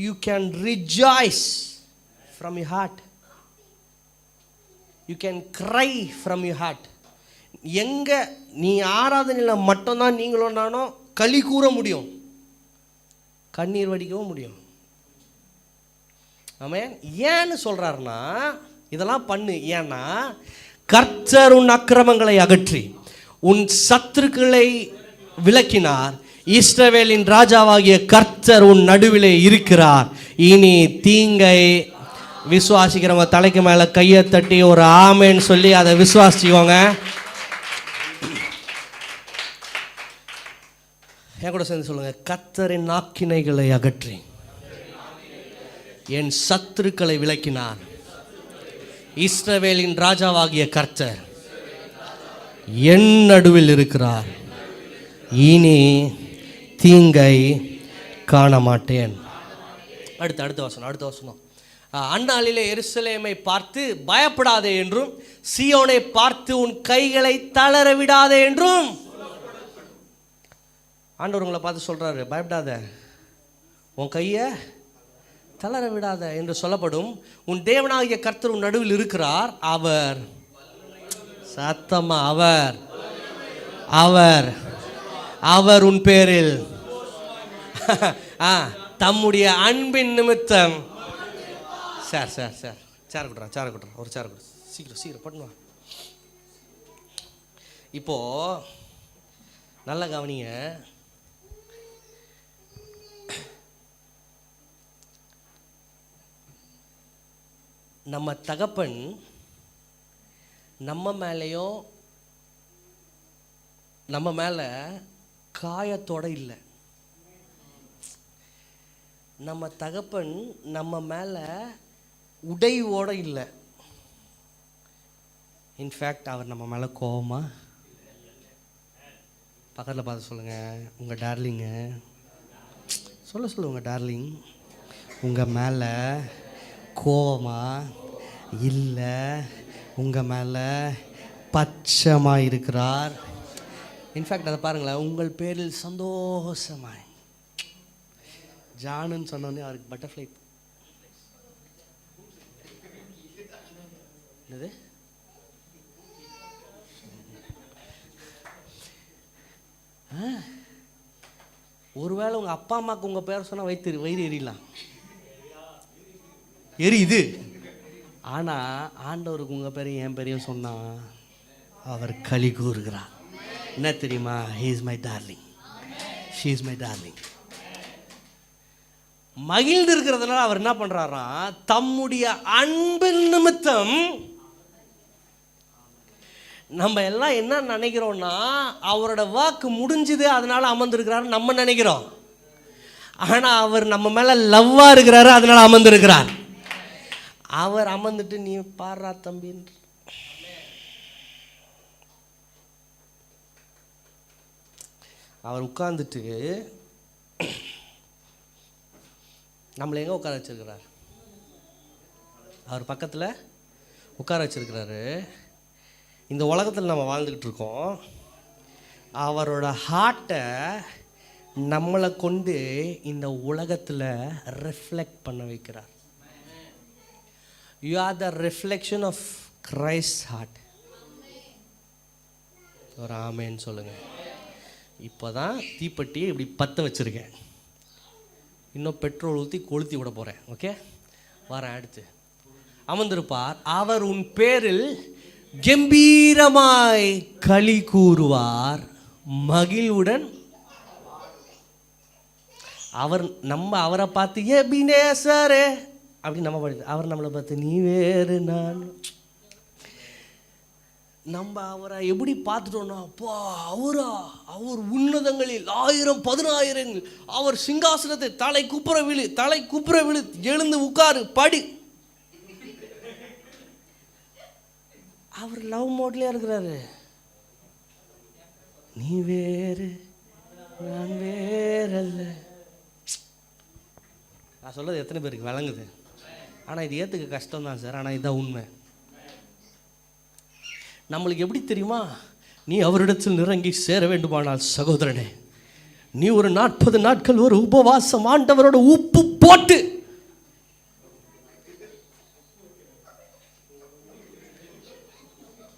you can rejoice from your heart. You can cry from your heart. எங்க நீ ஆராதனையில் மட்டும்தான் நீங்களும் நானும் களி கூற முடியும், கண்ணீர் வடிக்கவும் முடியும். ஆமென். ஏன்னு சொல்றாருன்னா, இதெல்லாம் பண்ணு. ஏன்னா கர்த்தர் உன் அக்கிரமங்களை அகற்றி உன் சத்துருக்களை விலக்கினார். இஸ்ரவேலின் ராஜாவாகிய கர்த்தர் உன் நடுவிலே இருக்கிறார். இனி தீங்கை விசுவாசிக்கிறவங்க தலைக்கு மேலே கையை தட்டி ஒரு ஆமேன்னு சொல்லி அதை விசுவாசிச்சுக்கோங்க. என் கூட சேர்ந்து சொல்லுங்க, கர்த்தரின் ஆக்கினைகளை அகற்றி என் சத்துருக்களை விலக்கினார். இஸ்ரவேலின் ராஜாவாகிய கர்த்தர் என் நடுவில் இருக்கிறார். இனி தீங்கை காண மாட்டேன். அடுத்த வசனம். அந்நாளிலே எருசலேமை பார்த்து பயப்படாதே என்றும், சீயோனை பார்த்து உன் கைகளை தளர விடாதே என்றும். ஆண்டவர் உங்களை பார்த்து சொல்றாரு, பயப்படாத, உன் கையை தளர விடாத என்று சொல்லப்படும். உன் தேவனாகிய கர்த்தர் உன் நடுவில் இருக்கிறார். அவர் சத்தமா அவர் அவர் அவர் உன் பேரில் தம்முடைய அன்பின் நிமித்தம். சார் சார் சார் சேர் கொடுறேன் ஒரு சேர் கொடு, சீக்கிரம் பண்ணுவா. இப்போ நல்ல கவனிங்க, நம்ம தகப்பன் நம்ம மேலேயோ நம்ம மேலே காயத்தோட இல்லை. நம்ம தகப்பன் நம்ம மேலே உடையோட இல்லை. இன்ஃபேக்ட் அவர் நம்ம மேலே கோவமா, பக்கத்தில் பார்த்து சொல்லுங்கள், உங்கள் டார்லிங்க சொல்ல உங்கள் டார்லிங் உங்கள் மேலே கோவமா இல்லை, உங்கள் மேலே பச்சமாக இருக்கிறார். இன்ஃபேக்ட் அதை பாருங்களேன், உங்கள் பேரில் சந்தோஷமாய். ஜானுன்னு சொன்னோடனே அவருக்கு பட்டர்ஃப்ளை. என்னது? ஒருவேளை உங்கள் அப்பா அம்மாவுக்கு உங்கள் பேர் சொன்னால் வயிறு எரியலாம், எரியுது. ஆனால் ஆண்டவருக்கு உங்கள் பேரையும் என் பேரையும் சொன்னால் அவர் களி கூறுகிறார். என்ன தெரியுமா? he is my darling, she is my darling. மகிழ்ந்து இருக்கிறதுனால அவர் என்ன பண்றாரா, தம்முடைய அன்பின் நிமித்தம். நம்ம எல்லாம் என்ன நினைக்கிறோம்னா, அவரோட வாக்கு முடிஞ்சுது அதனால அமர்ந்திருக்கிறாரு நம்ம நினைக்கிறோம். ஆனா அவர் நம்ம மேல லவ்வா இருக்கிறாரு அதனால அமர்ந்திருக்கிறார். அவர் அமர்ந்துட்டு நீ பாரா தம்பி, அவர் உட்கார்ந்துட்டு நம்மளை எங்கே உட்கார வச்சிருக்கிறார்? அவர் பக்கத்தில் உட்கார வச்சிருக்கிறாரு. இந்த உலகத்தில் நம்ம வாழ்ந்துக்கிட்டு இருக்கோம். அவரோட ஹார்ட்டை நம்மளை கொண்டு இந்த உலகத்தில் ரிஃப்ளெக்ட் பண்ண வைக்கிறார். You are the reflection of Christ heart. ஒரு ஆமேன்னு சொல்லுங்கள். இப்போ தான் தீப்பெட்டியை இப்படி பற்ற வச்சுருக்கேன், இன்னும் பெட்ரோல் ஊற்றி கொளுத்தி விட போகிறேன். ஓகே, வரேன். அடுத்து அமர்ந்திருப்பார். அவர் உன் பேரில் கம்பீரமாய் களி கூறுவார், மகிழ்வுடன். அவரை பார்த்து எபினேசரே அப்படின்னு நம்ம படித்து, அவர் நம்மளை பார்த்து நீ வேறு நான். நம்ம அவரை எப்படி பார்த்துட்டோம்னா, அப்பா அவர் உன்னதங்களில் 1000-10,000 அவர் சிங்காசனத்தை தலை குப்புற விழு எழுந்து உட்காரு படி. அவர் லவ் மோட்லயே இருக்கிறாரு. நீ வேறு நான் வேறல்ல. நான் சொல்றது எத்தனை பேருக்கு விளங்குது? ஆனால் இது ஏற்றுக்க கஷ்டம் தான் சார். ஆனால் இதுதான் உண்மை. நம்மளுக்கு எப்படி தெரியுமா? நீ அவரிடத்தில் நெருங்கி சேர வேண்டுமானால் சகோதரனே, நீ ஒரு 40 நாட்கள் ஒரு உபவாசம் ஆண்டவரோட உப்பு போட்டு,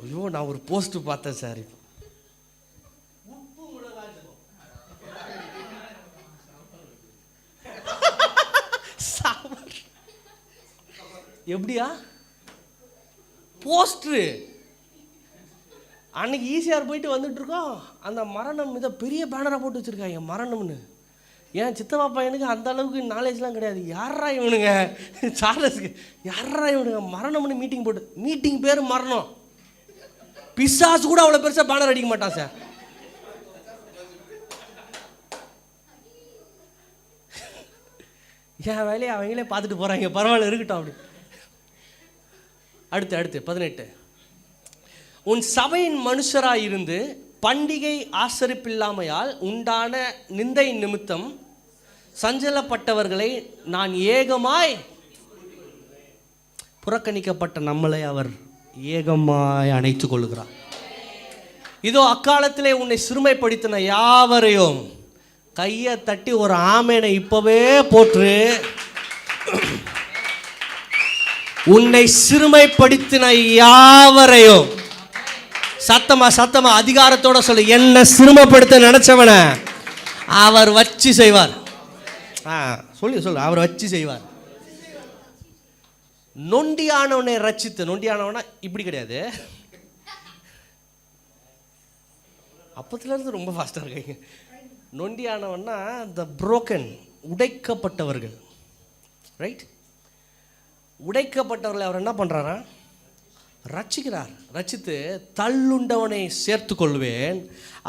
ஐயோ நான் ஒரு போஸ்ட் பார்த்தேன் சார், எப்படியா போஸ்ட்ரு அன்னைக்கு ஈஸியாக போயிட்டு வந்துட்டு இருக்கோம். அந்த மரணம் இதை பெரிய பேனராக போட்டு வச்சுருக்காங்க, மரணம்னு. ஏன் சித்தப்பா பையனுக்கு அந்த அளவுக்கு நாலேஜ்லாம் கிடையாது. யாரா இவனுங்க சார்லஸ்க்கு, யாரா இவனுங்க மரணம்னு மீட்டிங் போட்டு, மீட்டிங் பேர் மரணம். பிசாசு கூட அவ்வளோ பெருசாக பேனர் அடிக்க மாட்டான் சார். என் வேலையை அவங்களே பார்த்துட்டு போகிறாங்க, பரவாயில்ல இருக்கட்டும் அப்படி. அடுத்து 18, உன் சபையின் மனுஷராய் இருந்து பண்டிகை ஆசரிப்பில்லாமையால் உண்டான நிந்தை நிமித்தம் சஞ்சலப்பட்டவர்களை நான் ஏகமாய், புறக்கணிக்கப்பட்ட நம்மளை அவர் ஏகமாய் அணைத்துக் கொள்கிறார். இதோ அக்காலத்திலே உன்னை சிறுமைப்படுத்தின யாவரையும் கையை தட்டி ஒரு ஆமேனை இப்பவே போற்று. உன்னை சிறுமைப்படுத்தின யாவரையும் சத்தமா அதிகாரத்தோட சொல்லு, என்ன சிறுமப்படுத்த நினைச்சவன அவர் வச்சு செய்வார். சொல்லு, அவர் வச்சு செய்வார். நொண்டியானவனை ரட்சித்து, நொண்டியானவனா இப்படி கிடையாது, அப்பத்துல இருந்து ரொம்ப ஃபாஸ்டா இருக்கீங்க. நொண்டியானவன்னா த புரோக்கன், உடைக்கப்பட்டவர்கள், ரைட்? உடைக்கப்பட்டவர்களை அவர் என்ன பண்றாரா? ரட்சிக்கிறார். ரட்சித்து தள்ளுண்டவனை சேர்த்து கொள்வேன்,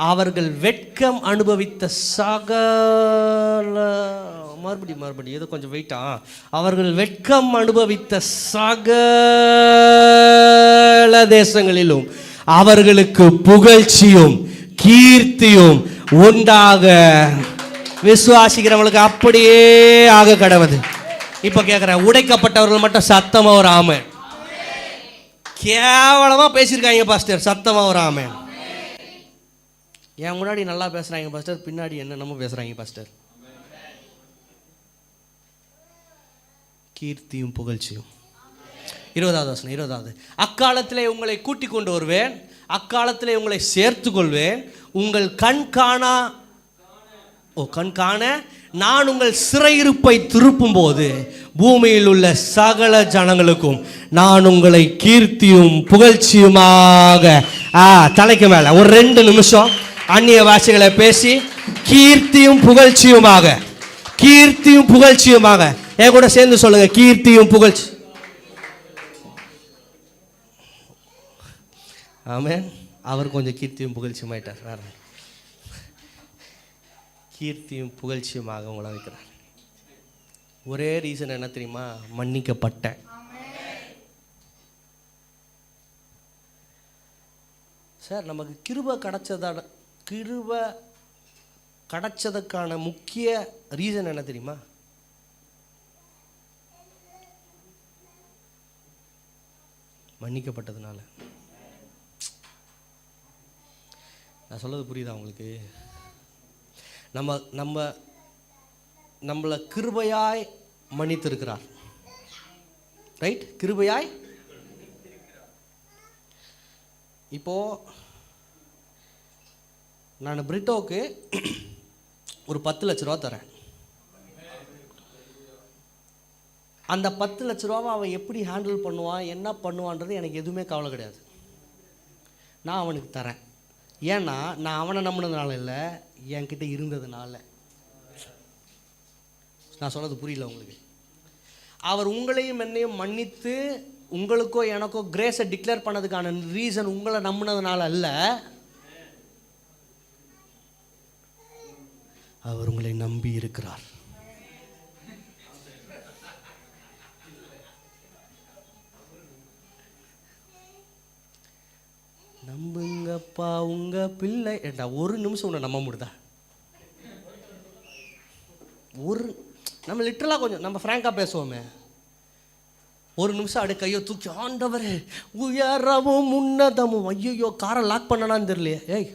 அவர்கள் வெட்கம் அனுபவித்த சகல, மறுபடி ஏதோ கொஞ்சம் வெயிட்டா, அவர்கள் வெட்கம் அனுபவித்த சகல தேசங்களிலும் அவர்களுக்கு புகழ்ச்சியும் கீர்த்தியும் உண்டாக. விசுவாசிக்கிறவங்களுக்கு அப்படியே ஆக கடவுது. இப்ப கேட்கிறேன், உடைக்கப்பட்டவர்கள் மட்டும் சத்தமா ஒரு ஆமென். கேவலமா பேசியிருக்காங்க பாஸ்டர், சத்தமா ஒரு ஆமென். என் முன்னாடி நல்லா பேசுறாங்க பாஸ்டர், பின்னாடி என்னென்னமோ பேசுறாங்க பாஸ்டர். கீர்த்தியும் புகழ்ச்சியும். 20வது வசனம், 20வது. அக்காலத்திலே உங்களை கூட்டிக் கொண்டு வருவேன், அக்காலத்திலே உங்களை சேர்த்து கொள்வேன், உங்கள் கண் காண நான் உங்கள் சிறையிருப்பை திருப்பும் போது பூமியில் உள்ள சகல ஜனங்களுக்கும் நான் உங்களை கீர்த்தியும் புகழ்ச்சியுமாக. தலைக்கு மேல ஒரு 2 நிமிஷம் அந்நிய பாஷைகளை பேசி கீர்த்தியும் புகழ்ச்சியுமாக, கீர்த்தியும் புகழ்ச்சியுமாக. என் கூட சேர்ந்து சொல்லுங்க, கீர்த்தியும் புகழ்ச்சி. ஆமென். அவர் கொஞ்சம் கீர்த்தியும் புகழ்ச்சியுமாயிட்டார். வேற கீர்த்தியும் புகழ்ச்சியுமாக உங்களை வைக்கிறார். ஒரே ரீசன் என்ன தெரியுமா? மன்னிக்கப்பட்டேன். சார், நமக்கு கிருபை கிடைச்சதுக்கான முக்கிய ரீசன் என்ன தெரியுமா? மன்னிக்கப்பட்டதுனால. நான் சொல்றது புரியுதா உங்களுக்கு? நம்மளை கிருபையாய் மன்னித்திருக்கிறார், ரைட்? கிருபையாய். இப்போ நான் பிரிட்டோக்கு ஒரு 10 லட்ச ரூபா தரேன். அந்த 10 லட்ச ரூபாவை அவன் எப்படி ஹேண்டில் பண்ணுவான், என்ன பண்ணுவான்றது எனக்கு எதுவுமே கவலை கிடையாது. நான் அவனுக்கு தரேன். ஏன்னா நான் அவனை நம்பினதுனால இல்லை, என்கிட்ட இருந்ததுனால. நான் சொன்னது புரியல உங்களுக்கு? அவர் உங்களையும் என்னையும் மன்னித்து உங்களுக்கோ எனக்கோ கிரேஸை டிக்ளேர் பண்ணதுக்கான ரீசன் உங்களை நம்பினதுனால அல்ல, அவர் உங்களை நம்பி இருக்கிறார். நம்புங்கப்பா உங்க பிள்ளை. ஏண்டா ஒரு நிமிஷம் உன்னை நம்ப முடியுதா? நம்ம லிட்டரலாக கொஞ்சம் நம்ம ஃப்ராங்காக பேசுவோமே, ஒரு நிமிஷம் அப்படியே கையோ தூக்கி, ஆண்டவரே உயரவும் உன்னதமும். ஐயோ, காரை லாக் பண்ணனான்னு தெரியலையே. ஏய்,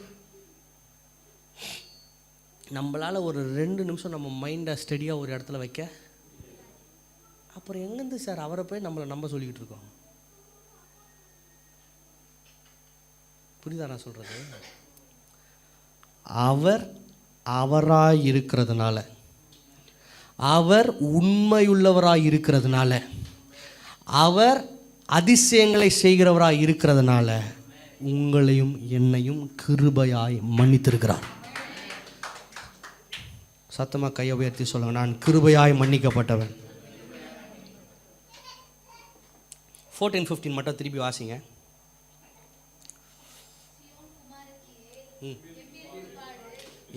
நம்மளால் ஒரு 2 நிமிஷம் நம்ம மைண்டை ஸ்டெடியாக ஒரு இடத்துல வைக்க, அப்புறம் எங்கேருந்து சார் அவரை போய் நம்மளை நம்ப சொல்லிக்கிட்டு இருக்கோம்? புரியுதா நான் சொல்கிறது? அவர் அவராய் இருக்கிறதுனால, அவர் உண்மையுள்ளவராய் இருக்கிறதுனால, அவர் அதிசயங்களை செய்கிறவராய் இருக்கிறதுனால உங்களையும் என்னையும் கிருபையாய் மன்னித்திருக்கிறார். சத்தமாக கையை உயர்த்தி சொல்லுங்க, நான் கிருபையாய் மன்னிக்கப்பட்டவன். 14-15 மட்டும் திருப்பி வாசிங்க.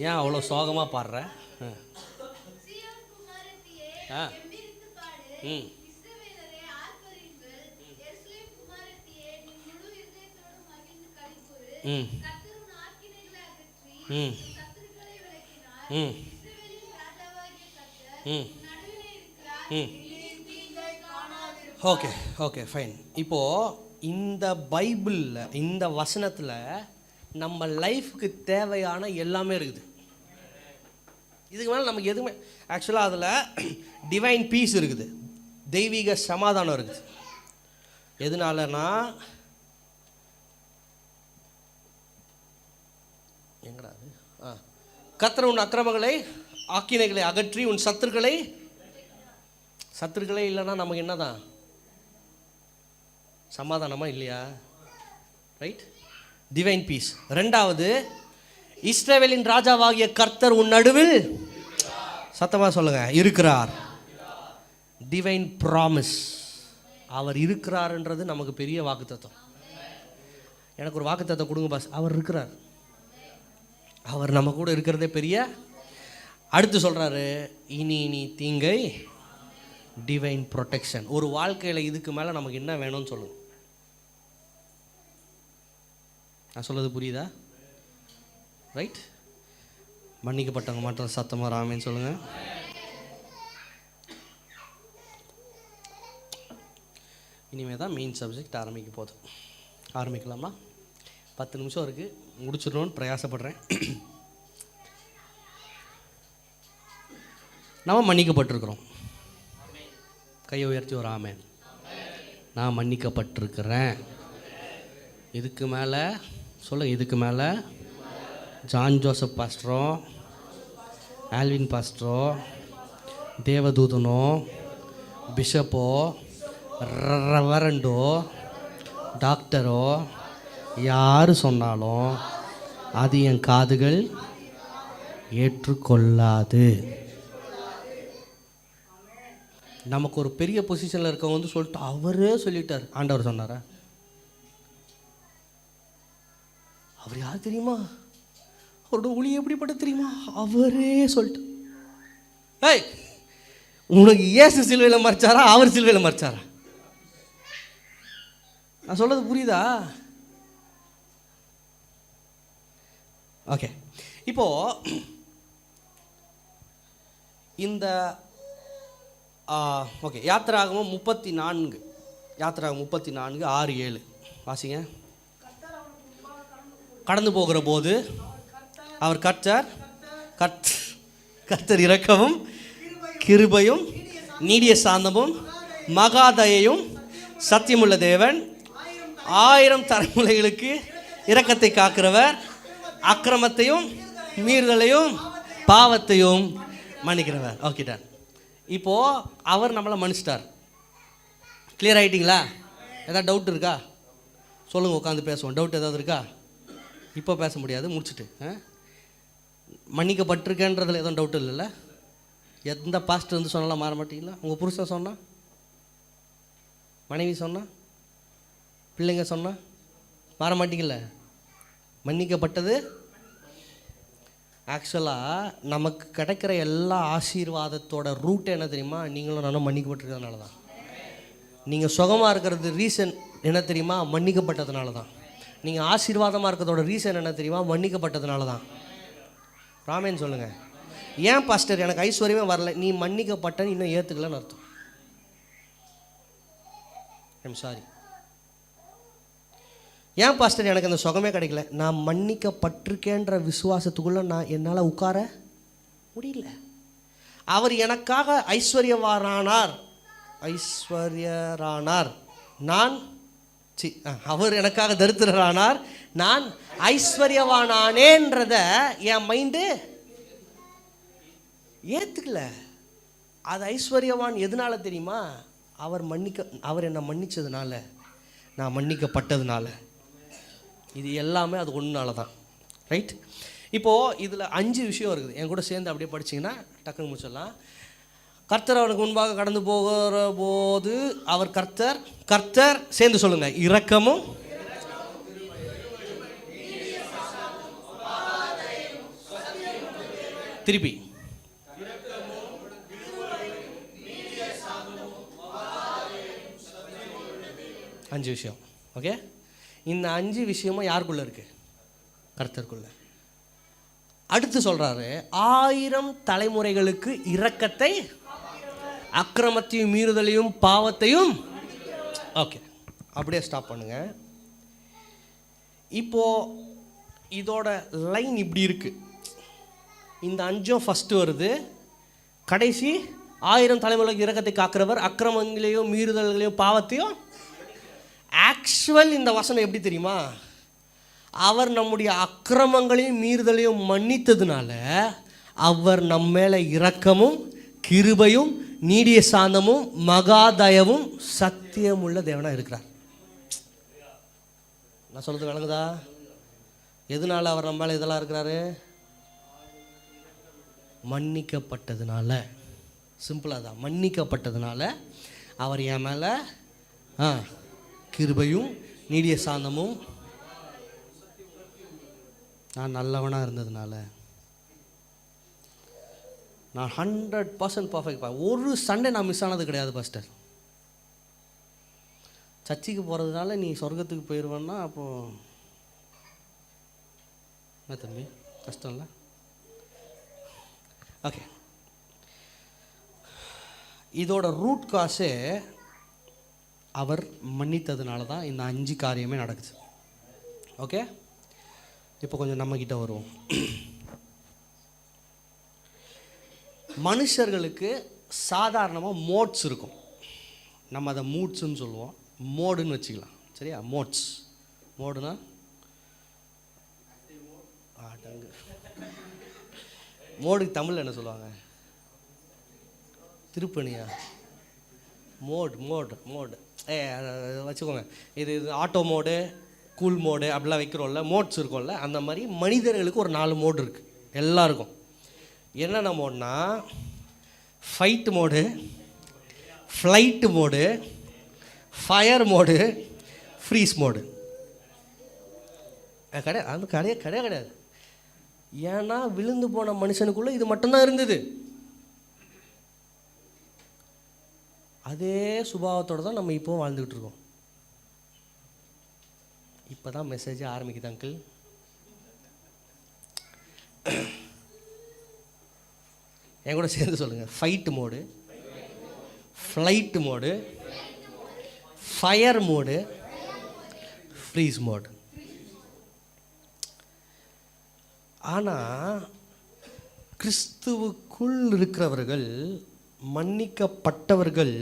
ஏன் அவ்வளோ சோகமாக பாடுற? Okay okay fine. இப்போது இந்த பைபிளில், இந்த வசனத்தில் நம்ம லைஃப்க்கு தேவையான எல்லாமே இருக்குது. இதுக்கு மேலே நமக்கு எதுவுமே, ஆக்சுவலாக அதில் டிவைன் பீஸ் இருக்குது, தெய்வீக சமாதானம் இருக்குது. எதனாலனா எங்கடா அது? கர்த்தர் உன் அக்கிரமங்களை ஆக்கினைகளை அகற்றி உன் சத்துருக்களே இல்லைன்னா நமக்கு என்னதான் சமாதானமா இல்லையா? Right, divine piece. ரெண்டாவது, இஸ்ரவேலின் ராஜாவாகிய கர்த்தர் உன் நடுவில் சத்தமா சொல்லுங்க இருக்கிறார். Divine promise. அவர் இருக்கிறார்ன்றது நமக்கு பெரிய வாக்குத்தத்தம். எனக்கு ஒரு வாக்குத்தத்தம் கொடுங்க பாஸ். அவர் இருக்கிறார், அவர் நம்ம கூட இருக்கிறதே பெரிய. அடுத்து சொல்றாரு, இனி தீங்கை டிவைன் ப்ரொடெக்ஷன். ஒரு வாழ்க்கையில் இதுக்கு மேலே நமக்கு என்ன வேணும்னு சொல்லுங்க. நான் சொல்றது புரியுதா? ரைட், மன்னிக்கப்பட்டவங்க மட்டும் சத்தமாக ராமேன்னு சொல்லுங்க. இனிமேல் தான் மெயின் சப்ஜெக்ட் ஆரம்பிக்க போகுது. ஆரம்பிக்கலாமா? 10 நிமிஷம் இருக்குது, முடிச்சிடணும்னு பிரயாசப்படுறேன். நம்ம மன்னிக்கப்பட்டிருக்கிறோம். கையை உயர்த்தி ஒரு ஆமென். நான் மன்னிக்கப்பட்டிருக்கிறேன். இதுக்கு மேலே இதுக்கு மேலே ஜான் ஜோசப் பாஸ்டரோ, ஆல்வின் பாஸ்டரோ, தேவதூதனோ, பிஷப்போ, ரெவரண்டோ, டாக்டரோ யார் சொன்னாலும் அது என் காதுகள் ஏற்றுக்கொள்ளாது. நமக்கு ஒரு பெரிய பொசிஷனில் இருக்கவங்க வந்து சொல்லிட்டு அவரே சொல்லிட்டார். ஆண்டவர் சொன்னாரா? அவர் யார் தெரியுமா? அவரோட ஒளி எப்படிப்பட்ட தெரியுமா? அவரே சொல்லிட்டு. ஏய், உனக்கு இயேசு சிலுவையில் மறிச்சாரா, அவர் சிலுவையில் மறிச்சாரா? நான் சொல்றது புரியுதா? ஓகே, இப்போ இந்த ஓகே, யாத்திராகமம் 34, யாத்திராகமம் 34 6 7 வாசிங்க. கடந்து போகிற போது அவர் கர்த்தர் இரக்கமும் கிருபையும் நீடிய சாந்தமும் மகாதயையும் சத்தியமுள்ள தேவன், 1000 தலைமுறைகளுக்கு இரக்கத்தை காக்கிறவர், அக்கிரமத்தையும் மீறுதலையும் பாவத்தையும் மன்னிக்கிறவர். Okay done. இப்போது அவர் நம்மளை மன்னிச்சிட்டார். கிளியர் ஆகிட்டிங்களா? ஏதாவது டவுட் இருக்கா சொல்லுங்கள், உட்காந்து பேசுவோம். டவுட் ஏதாவது இருக்கா? இப்போ பேச முடியாது, முடிச்சுட்டு. மன்னிக்கப்பட்டிருக்கேன்றதில் எதுவும் டவுட் இல்லைல்ல? எந்த பாஸ்டர் வந்து சொன்னாலும் மாற மாட்டீங்களா? உங்கள் புருஷன் சொன்னால், மனைவி சொன்னால், பிள்ளைங்க சொன்னால் மாற மாட்டீங்கள? மன்னிக்கப்பட்டது. ஆக்சுவலாக நமக்கு கிடைக்கிற எல்லா ஆசீர்வாதத்தோட ரூட் என்ன தெரியுமா? நீங்களும் நானும் மன்னிக்கப்பட்டிருக்கிறதுனால தான். நீங்கள் சுகமாக இருக்கிறது ரீசன் என்ன தெரியுமா? மன்னிக்கப்பட்டதுனால தான். நீங்கள் ஆசீர்வாதமாக இருக்கிறதோட ரீசன் என்ன தெரியுமா? மன்னிக்கப்பட்டதுனால தான். ராமேன்னு சொல்லுங்கள். ஏன் பாஸ்டர் எனக்கு ஐஸ்வர்யமே வரல? நீ மன்னிக்கப்பட்ட இன்னும் ஏற்றுக்கலன்னு அர்த்தம். I'm sorry. ஏன் பாஸ்டர் எனக்கு அந்த சுகமே கிடைக்கல? நான் மன்னிக்கப்பட்டிருக்கேன்ற விசுவாசத்துக்குள்ளே என்னால் உட்கார முடியல. அவர் எனக்காக ஐஸ்வர்யரானார். அவர் எனக்காக தரித்திரரானார், நான் ஐஸ்வர்யவானானேன்றத என் மைண்டு ஏற்றுக்கல. அது ஐஸ்வர்யவான் எதனால தெரியுமா? அவர் என்னை மன்னிச்சதுனால, நான் மன்னிக்கப்பட்டதுனால. இது எல்லாமே அது ஒன்றுனால தான். ரைட். இப்போது இதில் 5 விஷயம் இருக்குது. என் கூட சேர்ந்து அப்படியே படிச்சிங்கன்னா டக்குன்னு முடிச்சிடலாம். கர்த்தர் அவனுக்கு முன்பாக கடந்து போகிற போது அவர் கர்த்தர் சேர்ந்து சொல்லுங்க, இரக்கமும் திருப்பி 5 விஷயம். ஓகே, இந்த 5 விஷயமும் யாருக்குள்ள இருக்கு? கர்த்தருக்குள்ள. அடுத்து சொல்றாரு, 1000 தலைமுறைகளுக்கு இரக்கத்தை, அக்கிரமத்தையும் மீறுதலையும் பாவத்தையும். ஓகே, அப்படியே ஸ்டாப் பண்ணுங்க. இப்போ இதோட லைன் இப்படி இருக்கு. இந்த 5 ஃபர்ஸ்ட் வருது, கடைசி 1000 தலைமுறைகளுக்கு இரக்கத்தை காக்கிறவர், அக்கிரமங்களையும் மீறுதல்களையும் பாவத்தையும். ஆக்சுவல் இந்த வசனம் எப்படி தெரியுமா? அவர் நம்முடைய அக்கிரமங்களையும் மீறுதலையும் மன்னித்ததுனால அவர் நம்ம மேலே இரக்கமும் கிருபையும் நீடிய சாந்தமும் மகாதயவும் சத்தியமுள்ள தேவனாக இருக்கிறார். நான் சொல்கிறது விளங்குதா? எதனால அவர் நம்ம மேலே இதெல்லாம் இருக்கிறாரு? மன்னிக்கப்பட்டதுனால. சிம்பிளாக தான், மன்னிக்கப்பட்டதுனால அவர் என் மேலே கிருபையும் நீடிய சாந்தமும், நான் நல்லவனாக இருந்ததுனால, நான் 100% பர்ஃபெக்ட். ஒரு சண்டே நான் மிஸ் ஆனது கிடையாது பாஸ்டர். சர்ச்சுக்கு போகிறதுனால நீ சொர்க்கத்துக்கு போயிடுவேன்னா அப்போது என்ன தம்பி, கஷ்டம் இல்லை? ஓகே, இதோட ரூட் காசே அவர் மன்னித்ததுனால தான் இந்த 5 காரியமே நடக்குது. ஓகே, இப்போ கொஞ்சம் நம்மக்கிட்ட வருவோம். மனுஷர்களுக்கு சாதாரணமாக மோட்ஸ் இருக்கும். நம்ம அதை மூட்ஸுன்னு சொல்லுவோம், மோடுன்னு வச்சுக்கலாம். சரியா? மோட்ஸ், மோடுனா ஆட்டங்கு. மோடுக்கு தமிழில் என்ன சொல்லுவாங்க? திருப்பணியா? மோடு மோடு மோடு வச்சுக்கோங்க. இது ஆட்டோ மோடு, கூல் மோடு அப்படிலாம் வைக்கிறோம்ல, மோட்ஸ் இருக்கும்ல. அந்த மாதிரி மனிதர்களுக்கு ஒரு 4 மோடு இருக்குது எல்லாருக்கும். என்னென்ன மோடுனா, fight mode, flight mode, fire mode, freeze mode. கிடையாது, அது கிடையாது. ஏன்னா விழுந்து போன மனுஷனுக்குள்ளே இது மட்டும்தான் இருந்தது. அதே சுபாவத்தோடு தான் நம்ம இப்போவும் வாழ்ந்துக்கிட்டு இருக்கோம். இப்போ தான் மெசேஜ் ஆரம்பிக்குது அங்கிள். என் கூட சேர்ந்து சொல்லுங்கள். Fight mode, flight mode, fire mode, freeze mode. ஆனால் கிறிஸ்துவுக்குள் இருக்கிறவர்கள், மன்னிக்கப்பட்டவர்கள்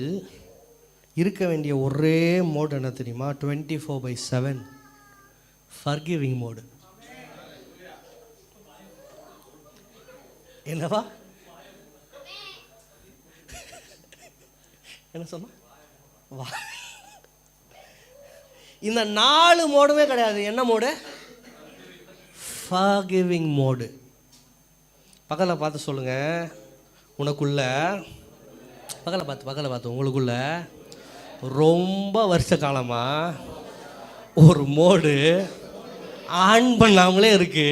இருக்க வேண்டிய ஒரே மோடு என்ன தெரியுமா? 24/7 ஃபர்கிவிங் மோடு. என்னவா? என்ன சொன்னா? வா, இந்த 4 மோடுமே கிடையாது. என்ன மோடு? Forgiving mode. பக்கத்தில் பார்த்து சொல்லுங்க, உனக்குள்ள, பக்கத்தில் பார்த்து உங்களுக்குள்ள ரொம்ப வருஷ காலமாக ஒரு மோடு ஆன் பண்ணாமலே இருக்கு.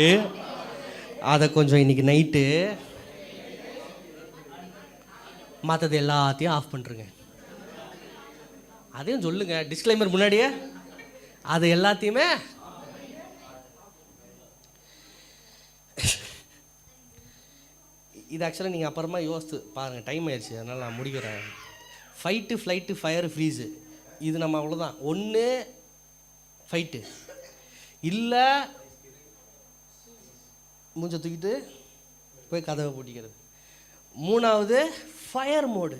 அதை கொஞ்சம் இன்னைக்கு நைட்டு மற்றது எல்லாத்தையும் ஆஃப் பண்ணுறேங்க. அதையும் சொல்லுங்க, டிஸ்க்ளைமர் முன்னாடியே. அது எல்லாத்தையுமே இது ஆக்சுவலாக நீங்கள் அப்புறமா யோசித்து பாருங்கள். டைம் ஆயிடுச்சு, அதனால் நான் முடிக்கிறேன். ஃபைட்டு, ஃப்ளைட்டு, ஃபயர், ஃப்ரீஸு, இது நம்ம அவ்வளோதான். ஒன்று ஃபைட்டு, இல்லை மூஞ்ச தூக்கிட்டு போய் கதவை பூட்டிக்கிறது. 3வது ஃபயர் மோடு,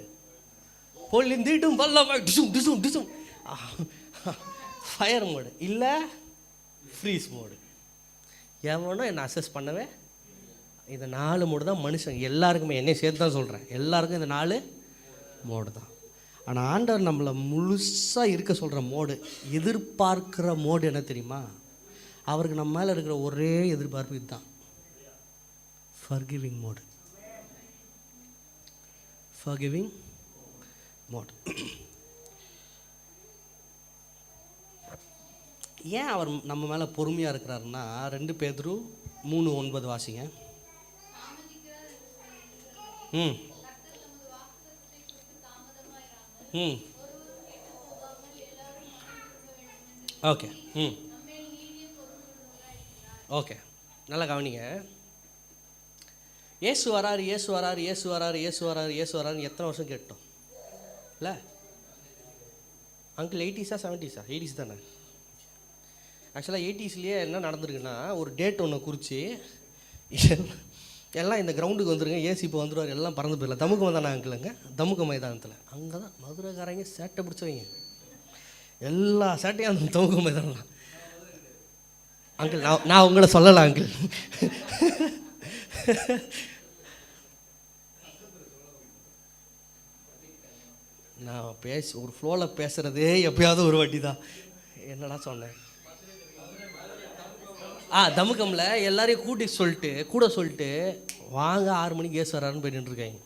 பொல்லிந்திட்டும் பல்ல டிசும் டிசும் டிசும் ஃபயர் மோடு, இல்லை ஃப்ரீஸ் மோடு. எவனோ என்னை அசஸ் பண்ணவே. இந்த 4 மோடு தான் மனுஷன் எல்லாருக்குமே, என்னை சேர்த்து தான் சொல்கிறேன், எல்லாருக்கும் இந்த 4 மோடு தான். ஆனால் ஆண்டவர் நம்மளை முழுசாக இருக்க சொல்கிற மோடு, எதிர்பார்க்குற மோடு என்ன தெரியுமா? அவருக்கு நம்ம மேலே இருக்கிற ஒரே எதிர்பார்ப்பு இதுதான், ஃபர்கிவிங் மோடு. Forgiving mode. ஏன் அவர் நம்ம மேலே பொறுமையாக இருக்கிறாருன்னா, 2 பேதுரு 3:9 வாசிங்க. ம் ம் ஓகே. ம் ஓகே, நல்லா கவனிங்க. இயேசு வராரு, இயேசு வராரு, இயேசு வராரு, இயேசு வராரு, இயேசு வராருன்னு எத்தனை வருஷம் கேட்டோம் இல்லை அங்கிள்? 80s 70s? 80s தானே. ஆக்சுவலாக 80sலேயே என்ன நடந்திருக்குன்னா, ஒரு டேட் ஒன்று குறித்து எல்லாம் இந்த கிரவுண்டுக்கு வந்துருங்க, ஏசி இப்போ வந்துடுவார், எல்லாம் பறந்து போயிடலாம். தமுக்கம் தானே அங்கிளுங்க? தமுக்க மைதானத்தில். அங்கே தான் மதுரைக்காரங்க சேட்டை பிடிச்சவங்க, எல்லா சேட்டையும் அந்த தமுக்க மைதானம். அங்கிள் நான் உங்களை சொல்லலை அங்கிள். நான் ஒரு ஃப்ளோவில் பேசுகிறதே எப்பயாவது ஒரு வாட்டி தான். என்னடா சொன்னேன்? தமுக்கம்ல எல்லாரையும் கூட சொல்லிட்டு வாங்க 6 மணிக்கு கேஸ் வராருன்னு போய் நின்றுருக்காங்க.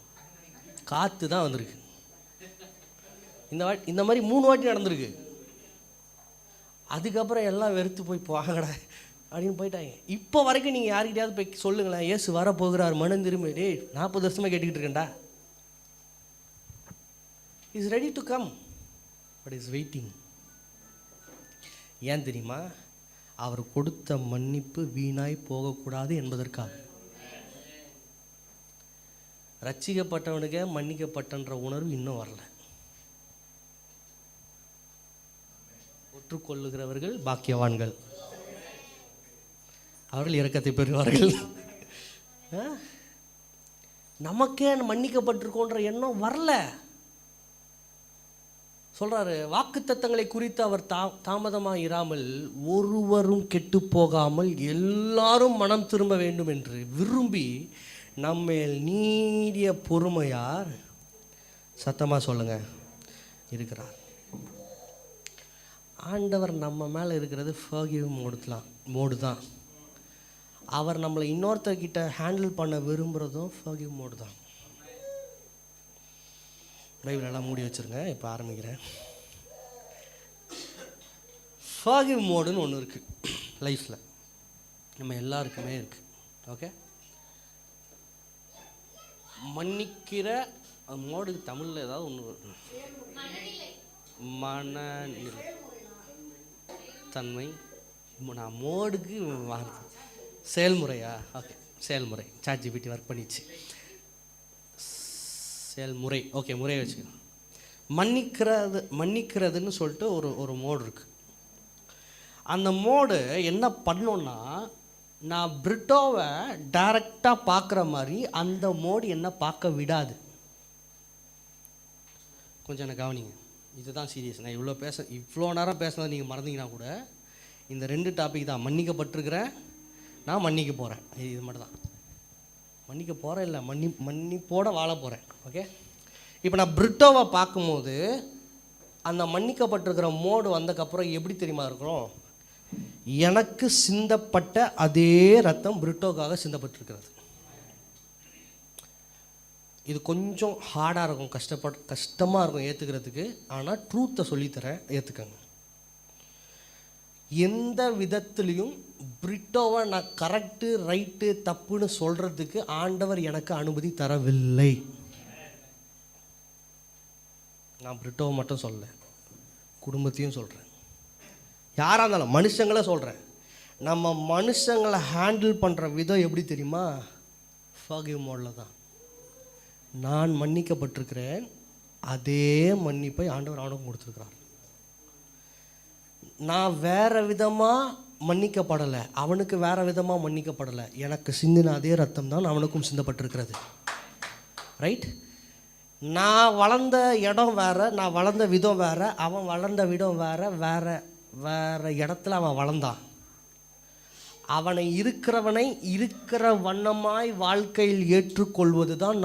காற்று தான் வந்திருக்கு. இந்த மாதிரி 3 வாட்டி நடந்திருக்கு. அதுக்கப்புறம் எல்லாம் வெறுத்து போய் போங்கடா அப்படின்னு போயிட்டாங்க. இப்போ வரைக்கும் நீங்கள் யாருக்கிட்டையாவது போய் சொல்லுங்களேன், ஏசு வர போகிறார் மனம் திரும்பி. 40 வருஷமாக கேட்டுக்கிட்டு இருக்கேன்டா. Is ready to come but is waiting. ஏன் தெரியுமா? அவர் கொடுத்த மன்னிப்பு வீணாய் போகக்கூடாது என்பதற்காக. ரட்சிக்கப்பட்டவனுக்கு மன்னிக்கப்பட்டன்ற உணர்வு இன்னும் வரல. ஒற்றுக்கொள்ளுகிறவர்கள் பாக்கியவான்கள், அவர்கள் இரக்கத்தை பெறுவார்கள். நமக்கே மன்னிக்கப்பட்டிருக்கோன்ற எண்ணம் வரல. சொல்றாரு, வாக்குத்தத்தங்களை குறித்து அவர் தாமதமாக இராமல் ஒருவரும் கெட்டு போகாமல் எல்லாரும் மனம் திரும்ப வேண்டும் என்று விரும்பி நம்மேல் நீடிய பொறுமையார், சத்தமாக சொல்லுங்க, இருக்கிறார். ஆண்டவர் நம்ம மேலே இருக்கிறது ஃபர்கிவ் மோடு தான். அவர் நம்மளை இன்னொருத்தர்கிட்ட ஹேண்டில் பண்ண விரும்புகிறதும் ஃபர்கிவ் மோடு தான். பைபிளெல்லாம் மூடி வச்சுருங்க, இப்போ ஆரம்பிக்கிறேன். ஃபர்கிவ் மோடுன்னு ஒன்று இருக்குது லைஃப்பில், நம்ம எல்லாருக்குமே இருக்குது. ஓகே, மன்னிக்கிற மோடுக்கு தமிழில் ஏதாவது ஒன்று, மனநிலை தன்மை. நான் மோடுக்கு செயல்முறையா? ஓகே, செயல்முறை. ChatGPT ஒர்க் பண்ணிச்சு. செயல்முறை, ஓகே, முறையை வச்சுக்கணும். மன்னிக்கிறதுன்னு சொல்லிட்டு ஒரு மோடு இருக்குது. அந்த மோடு என்ன பண்ணோன்னா, நான் பிரிட்டோவை டைரெக்டாக பார்க்குற மாதிரி அந்த மோடு என்ன பார்க்க விடாது. கொஞ்சம் என்ன கவனிங்க, இதுதான் சீரியஸ். நான் இவ்வளோ நேரம் பேசுனது நீங்கள் மறந்தீங்கன்னா கூட இந்த 2 டாபிக் தான். மன்னிக்கப்பட்டிருக்கிறேன், நான் மன்னிக்க போகிறேன். இது மட்டும் தான். மன்னிக்க போகிறேன் இல்லை, மன்னிப்போட வாழ போகிறேன். ஓகே, இப்போ நான் பிரிட்டோவை பார்க்கும்போது அந்த மன்னிக்கப்பட்டிருக்கிற மோடு வந்ததுக்கப்புறம் எப்படி தெரியுமா இருக்கிறோம்? எனக்கு சிந்தப்பட்ட அதே ரத்தம் பிரிட்டோக்காக சிந்தப்பட்டிருக்கிறது. இது கொஞ்சம் ஹார்டாக இருக்கும், கஷ்டமாக இருக்கும் ஏற்றுக்கிறதுக்கு. ஆனால் ட்ரூத்தை சொல்லித்தரேன், ஏற்றுக்கங்க. எந்த விதத்துலேயும் பிரிட்டோவை நான் கரெக்டு ரைட்டு தப்புன்னு சொல்கிறதுக்கு ஆண்டவர் எனக்கு அனுமதி தரவில்லை. நான் பிரிட்டோவை மட்டும் சொல்லலை, குடும்பத்தையும் சொல்கிறேன். யாராக இருந்தாலும் மனுஷங்கள சொல்கிறேன். நம்ம மனுஷங்களை ஹேண்டில் பண்ணுற விதம் எப்படி தெரியுமா? ஃபர்கிவ் மோடில் தான். நான் மன்னிக்கப்பட்டிருக்கிறேன், அதே மன்னிப்பை ஆண்டவர் அவனுக்கும் கொடுத்துருக்கிறார். நான் வேறு விதமாக மன்னிக்கப்படலை, அவனுக்கு வேறு விதமாக மன்னிக்கப்படலை. எனக்கு சிந்தின அதே ரத்தம் தான் அவனுக்கும் சிந்தப்பட்டிருக்கிறது. ரைட்? நான் வளர்ந்த இடம் வேறு, நான் வளர்ந்த விதம் வேறு, அவன் வளர்ந்த விதம் வேறு இடத்துல அவன் வளர்ந்தான். அவனை இருக்கிற வண்ணமாய் வாழ்க்கையில் ஏற்றுக்கொள்வது தான்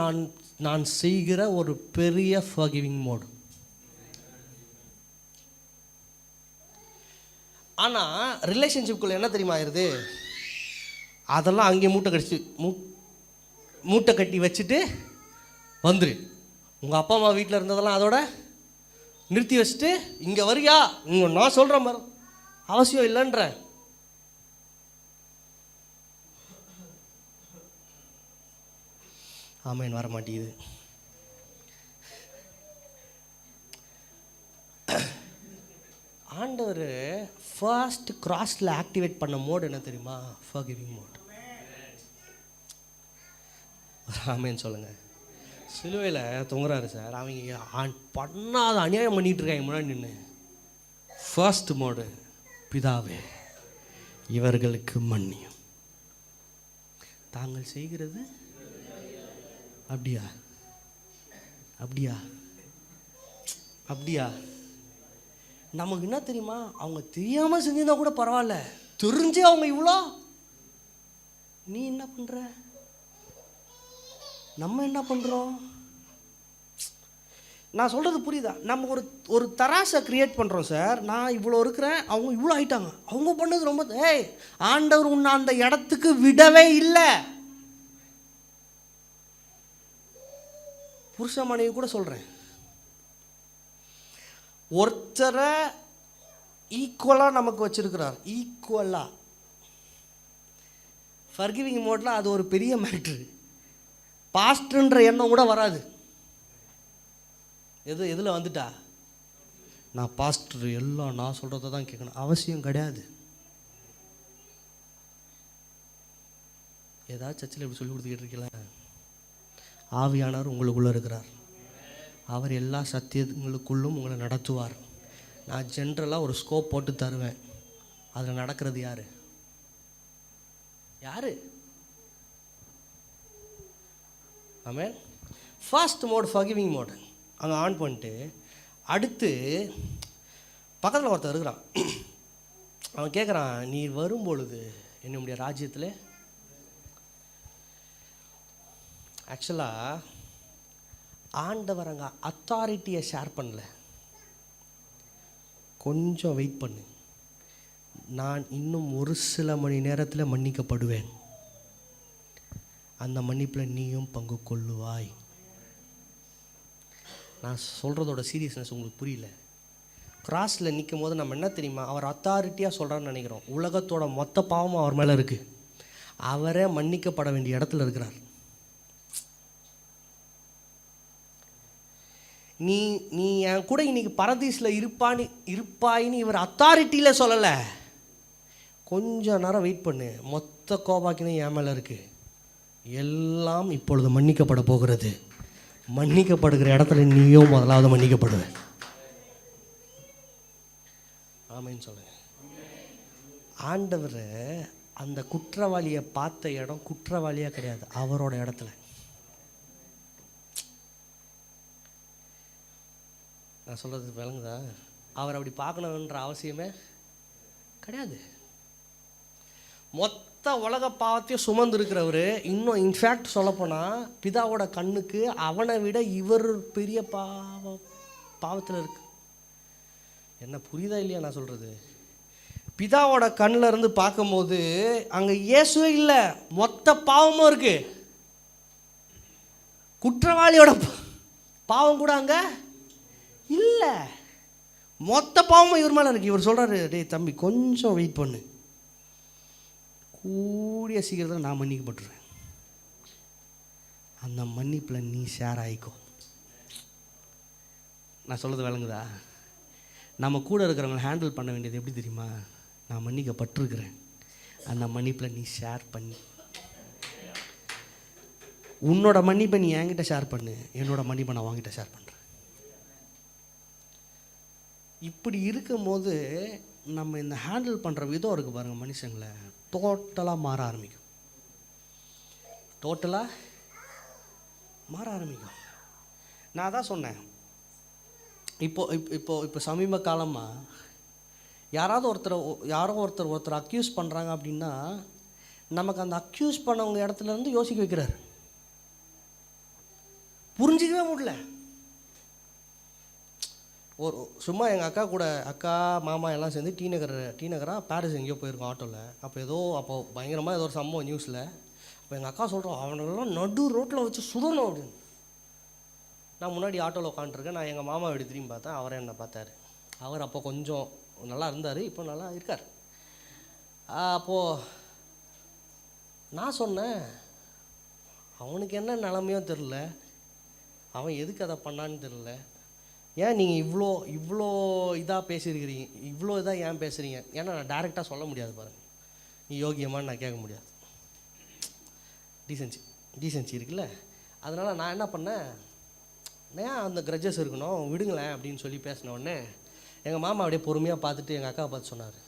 நான் செய்கிற ஒரு பெரிய ஃபர்கிவிங் மோடு. ஆனால் ரிலேஷன்ஷிப்குள்ளே என்ன தெரியுமா ஆயிடுது? அதெல்லாம் அங்கேயே மூட்டை கட்டி வச்சுட்டு வந்துரு. உங்கள் அப்பா அம்மா வீட்டில் இருந்ததெல்லாம் அதோட நிறுத்தி வச்சுட்டு இங்கே வரியா, நான் சொல்கிற மாதிரி அவசியம் இல்லைன்ற. ஆமேன், வர மாட்டேங்குது. ஆண்டவர் ஃபர்ஸ்ட் கிராஸில் ஆக்டிவேட் பண்ண மோடு என்ன தெரியுமா? Forgiving mode. ஆமேன்னு சொல்லுங்கள். சிலுவையில் தொங்குறாரு சார், அவங்க பண்ணாத அநியாயம் பண்ணிகிட்டு இருக்காங்க முன்னாடி நின்று. ஃபர்ஸ்ட் மோடு, பிதாவே இவர்களுக்கு மன்னியும், தாங்கள் செய்கிறது. அப்படியா அப்படியா அப்படியா நமக்கு என்ன தெரியுமா? அவங்க தெரியாமல் செஞ்சிருந்தா கூட பரவாயில்ல, தெரிஞ்சே அவங்க இவ்வளோ, நீ என்ன பண்ணுற, நம்ம என்ன பண்ணுறோம்? நான் சொல்கிறது புரியுதா? நம்ம ஒரு தராசை க்ரியேட் பண்ணுறோம் சார். நான் இவ்வளோ இருக்கிறேன், அவங்க இவ்வளோ ஆயிட்டாங்க, அவங்க பண்ணது ரொம்ப, ஆண்டவர் உன்னை அந்த இடத்துக்கு விடவே இல்லை. புருஷ மனைவி கூட சொல்கிறேன், ஒருத்தரை ஈக்குவலாக நமக்கு வச்சிருக்கிறார். ஈக்குவலாக ஃபர்கிவிங் மோட்ல அது ஒரு பெரிய மேட்ரு. பாஸ்ட்ன்ற எண்ணம் கூட வராது. எதில் வந்துட்டா, நான் பாஸ்டர் எல்லாம் நான் சொல்கிறத தான் கேட்கணும் அவசியம் கிடையாது. ஏதாவது சர்ச்சில் எப்படி சொல்லி கொடுத்துக்கிட்டு இருக்கீங்களா? ஆவியானவர் உங்களுக்குள்ளே இருக்கிறார். அவர் எல்லா சத்தியங்களுக்குள்ளும் உங்களை நடத்துவார். நான் ஜென்ரலாக ஒரு ஸ்கோப் போட்டு தருவேன். அதில் நடக்கிறது யார்? ஆமென். ஃபாஸ்ட் மோட், ஃபர்கிவிங் மோட் அங்கே ஆன் பண்ணிட்டு, அடுத்து பக்கத்தில் ஒருத்தர் இருக்கிறான். அவன் கேட்குறான், நீ வரும்பொழுது என்னுடைய ராஜ்யத்தில். ஆக்சுவலாக ஆண்டவர் அங்கே அத்தாரிட்டியை ஷேர் பண்ணல. கொஞ்சம் வெயிட் பண்ணு, நான் இன்னும் ஒரு சில மணி நேரத்தில் மன்னிக்கப்படுவேன், அந்த மன்னிப்பில் நீயும் பங்கு கொள்ளுவாய். நான் சொல்கிறதோட சீரியஸ்னஸ் உங்களுக்கு புரியல. கிராஸில் நிற்கும் போது நம்ம என்ன தெரியுமா, அவர் அத்தாரிட்டியாக சொல்கிறான்னு நினைக்கிறோம். உலகத்தோட மொத்த பாவமும் அவர் மேலே இருக்குது. அவரே மன்னிக்கப்பட வேண்டிய இடத்துல இருக்கிறார். நீ என் கூட இன்னைக்கு பரதீஸில் இருப்பாயின்னு இவர் அத்தாரிட்டியில் சொல்லலை. கொஞ்சம் நேரம் வெயிட் பண்ணு, மொத்த கோபாக்கினும் என் மேலே இருக்குது. எல்லாம் இப்பொழுது மன்னிக்கப்பட போகிறது. மன்னிக்கப்படுகிற இடத்துல நீயும் முதலாவது மன்னிக்கப்படுவ. ஆமைன்னு சொல்லுங்க. ஆண்டவர் அந்த குற்றவாளியை பார்த்த இடம் குற்றவாளியாக கிடையாது, அவரோட இடத்துல. நான் சொல்கிறது விளங்குதா? அவர் அப்படி பார்க்கணுன்ற அவசியமே கிடையாது. மொத்த உலக பாவத்தையும் சுமந்து இருக்கிறவர். இன்னும் இன்ஃபேக்ட் சொல்லப்போனால் பிதாவோட கண்ணுக்கு அவனை விட இவர் பெரிய பாவத்தில் இருக்கு. என்ன புரியுதா இல்லையா நான் சொல்கிறது? பிதாவோட கண்ணில் இருந்து பார்க்கும்போது அங்கே இயேசுவே இல்லை, மொத்த பாவமும் இருக்கு. குற்றவாளியோட பாவம் கூட அங்கே இல்லை, மொத்த பாவமும் இவர் மேலே இருக்கு. இவர் சொல்கிறாரு, டேய் தம்பி கொஞ்சம் வெயிட் பண்ணு, கூடிய சீக்கிரத்தில் நான் மன்னிக்கப்பட்டுருவேன், அந்த மன்னிப்பில் நீ ஷேர் ஆகிக்கோ. நான் சொல்கிறது விளங்குதா? நம்ம கூட இருக்கிறவங்களை ஹேண்டில் பண்ண வேண்டியது எப்படி தெரியுமா? நான் மன்னிக்கப்பட்டிருக்கிறேன், அந்த மன்னிப்பில் நீ ஷேர் பண்ணி, உன்னோட மன்னிப்பை நீ என்கிட்ட ஷேர் பண்ணு, என்னோட மன்னிப்பை நான் வாங்கிட்ட ஷேர் பண்ணுறேன். இப்படி இருக்கும்போது நம்ம இந்த ஹேண்டில் பண்ணுற விதம் இருக்குது பாருங்கள், மனுஷங்களை டோட்டலாக மாற ஆரம்பிக்கும். நான் தான் சொன்னேன், இப்போ சமீப காலமாக யாரோ ஒருத்தர் அக்யூஸ் பண்ணுறாங்க அப்படின்னா நமக்கு அந்த அக்யூஸ் பண்ணவங்க இடத்துல இருந்து யோசிக்க வைக்கிறார். புரிஞ்சிக்கவே முடியல. சும்மா எங்கள் அக்கா கூட, அக்கா மாமா எல்லாம் சேர்ந்து டி நகரா பாரிஸ் எங்கேயோ போயிருக்கோம் ஆட்டோவில். அப்போ பயங்கரமாக ஏதோ ஒரு சம்பவம் நியூஸில். அப்போ எங்கள் அக்கா சொல்கிறோம், அவனெல்லாம் நடு ரோட்டில் வச்சு சுடணும் அப்படின்னு. நான் முன்னாடி ஆட்டோவில் உட்காந்துருக்கேன். நான் எங்கள் மாமா எப்படி திரும்பி பார்த்தேன், அவரே என்னை பார்த்தாரு. அவர் அப்போ கொஞ்சம் நல்லா இருந்தார், இப்போ நல்லா இருக்கார். அப்போது நான் சொன்னேன், அவனுக்கு என்ன நிலமையோ தெரில, அவன் எதுக்கு அதை பண்ணான்னு தெரில, ஏன் நீங்கள் இவ்வளோ இதாக பேசியிருக்கிறீங்க, இவ்வளோ இதாக ஏன் பேசுகிறீங்க? ஏன்னா நான் டைரெக்டாக சொல்ல முடியாது பாருங்கள், நீ யோகியமானு நான் கேட்க முடியாது. டீசென்சி இருக்குல்ல. அதனால் நான் என்ன பண்ணேன், ஏன் அந்த கிரட்ஜஸ் இருக்கணும், விடுங்களேன் அப்படின்னு சொல்லி பேசின உடனே எங்கள் மாமா அப்படியே பொறுமையாக பார்த்துட்டு எங்கள் அக்காவை பார்த்து சொன்னார்,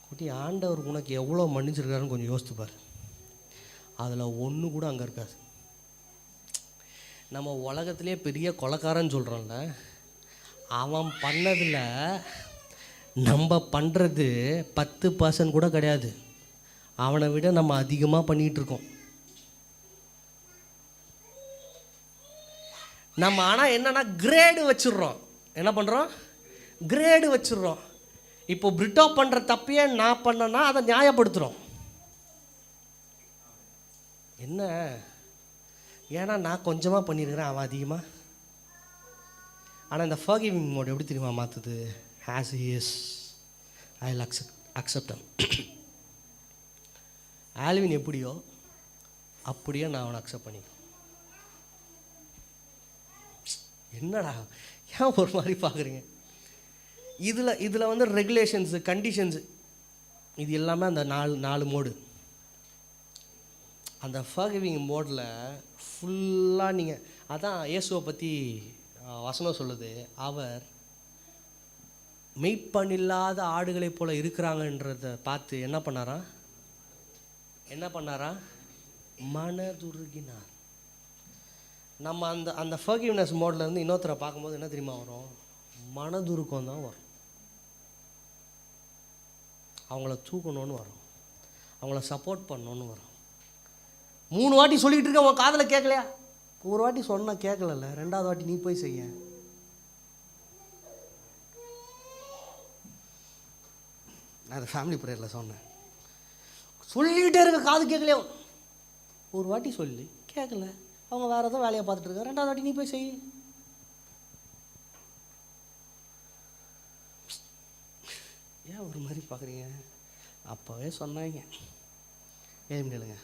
குட்டி ஆண்டவர் உனக்கு எவ்வளோ மன்னிச்சிருக்காருன்னு கொஞ்சம் யோசித்துப்பார், அதில் ஒன்று கூட அங்கே இருக்காது. நம்ம உலகத்திலே பெரிய கொலைக்காரன்னு சொல்கிறோம்ல, அவன் பண்ணதில் நம்ம பண்ணுறது 10% கூட கிடையாது. அவனை விட நம்ம அதிகமாக பண்ணிகிட்டு இருக்கோம். நம்ம ஆனால் என்னென்னா கிரேடு வச்சிடுறோம். என்ன பண்ணுறோம்? கிரேடு வச்சிடுறோம். இப்போ பிரிட்டோ பண்ணுற தப்பையே நான் பண்ணேன்னா அதை நியாயப்படுத்துகிறோம். என்ன, ஏன்னா நான் கொஞ்சமாக பண்ணியிருக்கிறேன், அவன் அதிகமாக. ஆனால் இந்த ஃபர்கிவிங் மோட் எப்படி தெரியுமா மாற்றுது? As he is I will accept him. Alvin எப்படியோ அப்படியே நான் அவனை அக்செப்ட் பண்ணிக்கிறேன். என்னடா ஏன் ஒரு மாதிரி பார்க்குறீங்க? இதில் வந்து ரெகுலேஷன்ஸு, கண்டிஷன்ஸு, இது எல்லாமே அந்த நாலு மோடு. அந்த ஃபர்கிவிங் மோடில் ஃபுல்லாக நீங்கள், அதான் இயேசுவை பற்றி வசனம் சொல்லுது, அவர் மெய்ப்பனில்லாத ஆடுகளைப் போல் இருக்கிறாங்கன்றதை பார்த்து என்ன பண்ணாரா? மனதுருகினார். நம்ம அந்த ஃபர்கிவ்னஸ் மோட்லேருந்து இன்னொருத்தரை பார்க்கும்போது என்ன தெரியுமா வரும்? மனதுருக்கம் தான் வரும். அவங்கள தூக்கணும்னு வரும், அவங்கள சப்போர்ட் பண்ணணுன்னு வரும். 3 வாட்டி சொல்லிக்கிட்டு இருக்க, உன் காதில் கேட்கலையா? ஒரு வாட்டி சொன்னால் கேட்கல, 2வது வாட்டி நீ போய் செய்ய. நான் அதை ஃபேமிலி ப்ரேயரில் சொன்னேன். சொல்லிக்கிட்டே இருக்க, காது கேட்கலையா? ஒரு வாட்டி சொல்லி கேட்கல, அவங்க வேறு ஏதோ வேலையை பார்த்துட்டு இருக்க, 2வது வாட்டி நீ போய் செய். ஏன் ஒரு மாதிரி பார்க்குறீங்க? அப்போவே சொன்னாங்க. எழும்பி நில்லுங்க.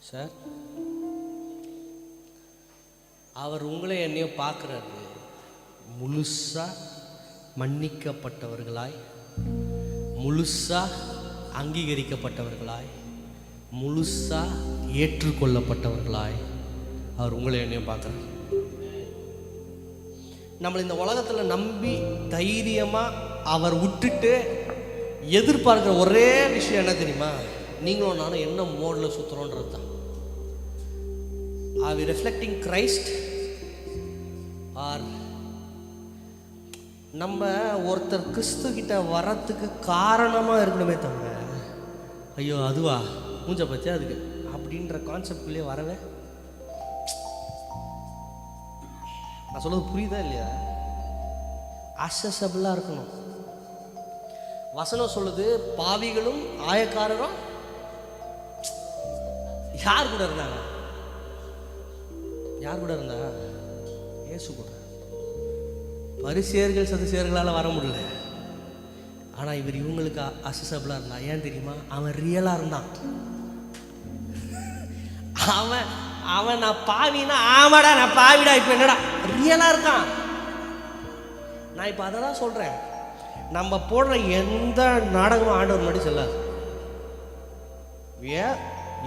சார், அவர் உங்களை என்னையோ பார்க்குறாரு. முழுசாக மன்னிக்கப்பட்டவர்களாய், முழுசாக அங்கீகரிக்கப்பட்டவர்களாய், முழுசாக ஏற்றுக்கொள்ளப்பட்டவர்களாய் அவர் உங்களை என்னையும் பார்க்குறாரு. நம்மளை இந்த உலகத்தில் நம்பி தைரியமாக அவர் விட்டுட்டு எதிர்பார்க்குற ஒரே விஷயம் என்ன தெரியுமா? நீங்களும் நானும் என்ன மோடில் சுற்றுறோன்றது தான். Are we reflecting Christ? Or நம்ம ஒருத்தர் கிறிஸ்து கிட்ட வரத்துக்கு காரணமாக இருக்கணுமே தவிர, ஐயோ அதுவா மூஞ்ச பற்றியா அதுக்கு அப்படின்ற கான்செப்ட்குள்ளேயே வரவே. நான் சொல்றது புரியுதா இல்லையா? அசசபிளாக இருக்கணும். வசனம் சொல்லுது, பாவிகளும் ஆயக்காரரும் யார் கூட இருந்தாங்க? இயேசு கூட. பரிசேயர்கள் சதுசேயர்களால் வர முடியல, ஆனால் இவர் இவங்களுக்கு அசசபிளாக இருந்தான். ஏன் தெரியுமா? அவன் ரியலாக இருந்தான். அவன் நான் பாவினா, ஆமாடா நான் பாவிடா, இப்போ என்னடா ரியலாக இருக்கான். நான் இப்போ அதை தான் சொல்கிறேன். நம்ம போடுற எந்த நாடகமும் ஆண்டவர் முன்னாடி செல்லாது.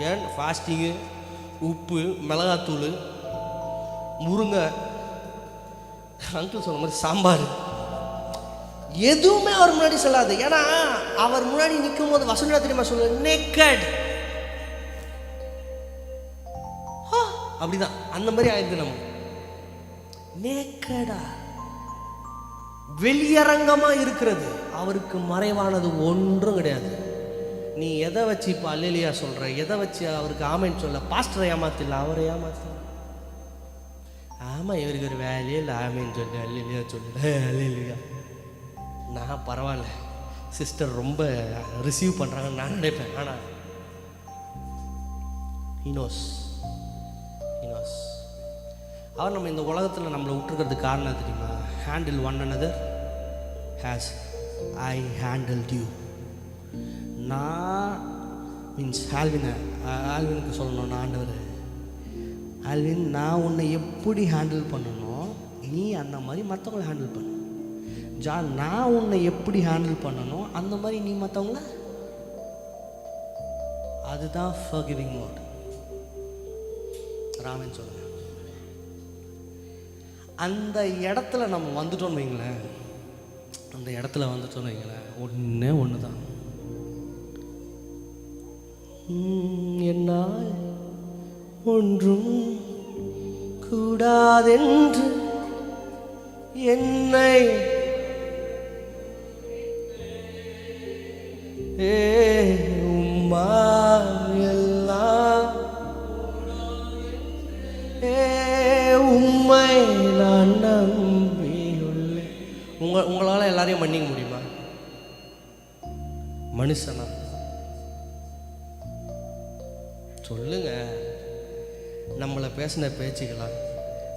ஏன் ஃபாஸ்டிங்கு, உப்பு, மிளகாத்தூள், முருங்கை, அங்கிள் சொன்ன மாதிரி சாம்பார், எதுவுமே அவர் முன்னாடி சொல்லாது. ஏன்னா அவர் முன்னாடி நிற்கும் போது வசனம் தெரியுமா சொல்ல? நேக்கட். அப்படிதான், அந்த மாதிரி ஆயிருக்கு. நம்ம நேக்கடா, வெளியரங்கமா இருக்கிறது. அவருக்கு மறைவானது ஒன்றும் கிடையாது. நீ எதை வச்சு இப்போ அல்லேலியா சொல்ற, எதை வச்சு அவருக்கு ஆமைன்னு சொல்ல? பாஸ்டரை ஏமாத்தில்ல, அவரை ஏமாத்த. ஆமாம், இவருக்கு ஒரு வேலையே இல்லை, ஆமைன்னு சொல்லு, அல்லேலியா சொல்லு, அல்லேலியா. நான் பரவாயில்ல, சிஸ்டர் ரொம்ப ரிசீவ் பண்ணுறாங்கன்னு நான் நினைப்பேன். ஆனால் ஹீனோஸ் அவர் நம்ம இந்த உலகத்தில் நம்மளை விட்டுருக்கிறதுக்கு காரணம் தெரியுமா? Handle one another has I handled you. நான் மீன்ஸ் ஆல்வினுக்கு சொல்லணும், ஆண்டவர் ஆல்வின், நான் உன்னை எப்படி ஹேண்டில் பண்ணணும், நீ அந்த மாதிரி மற்றவங்களை ஹேண்டில் பண்ண. ஜான், நான் உன்னை எப்படி ஹேண்டில் பண்ணணும், அந்த மாதிரி நீ மற்றவங்கள. அதுதான் forgiving mode. ராமன் சொல்லுங்க. அந்த இடத்துல நம்ம வந்துட்டோம்னு வைங்களேன், அந்த இடத்துல வந்துட்டோம்னு வைங்களேன், ஒன்றே ஒன்று தான். என்னால் ஒன்றும் கூடாதென்று என்னை எல்லாம் உம்மை நான் நம்பியுள்ளேன். உங்களால் எல்லாரையும் மன்னிக்க முடியுமா? மனுஷனா சொல்லுங்க. நம்மளை பேசின பேச்சுக்கலாம்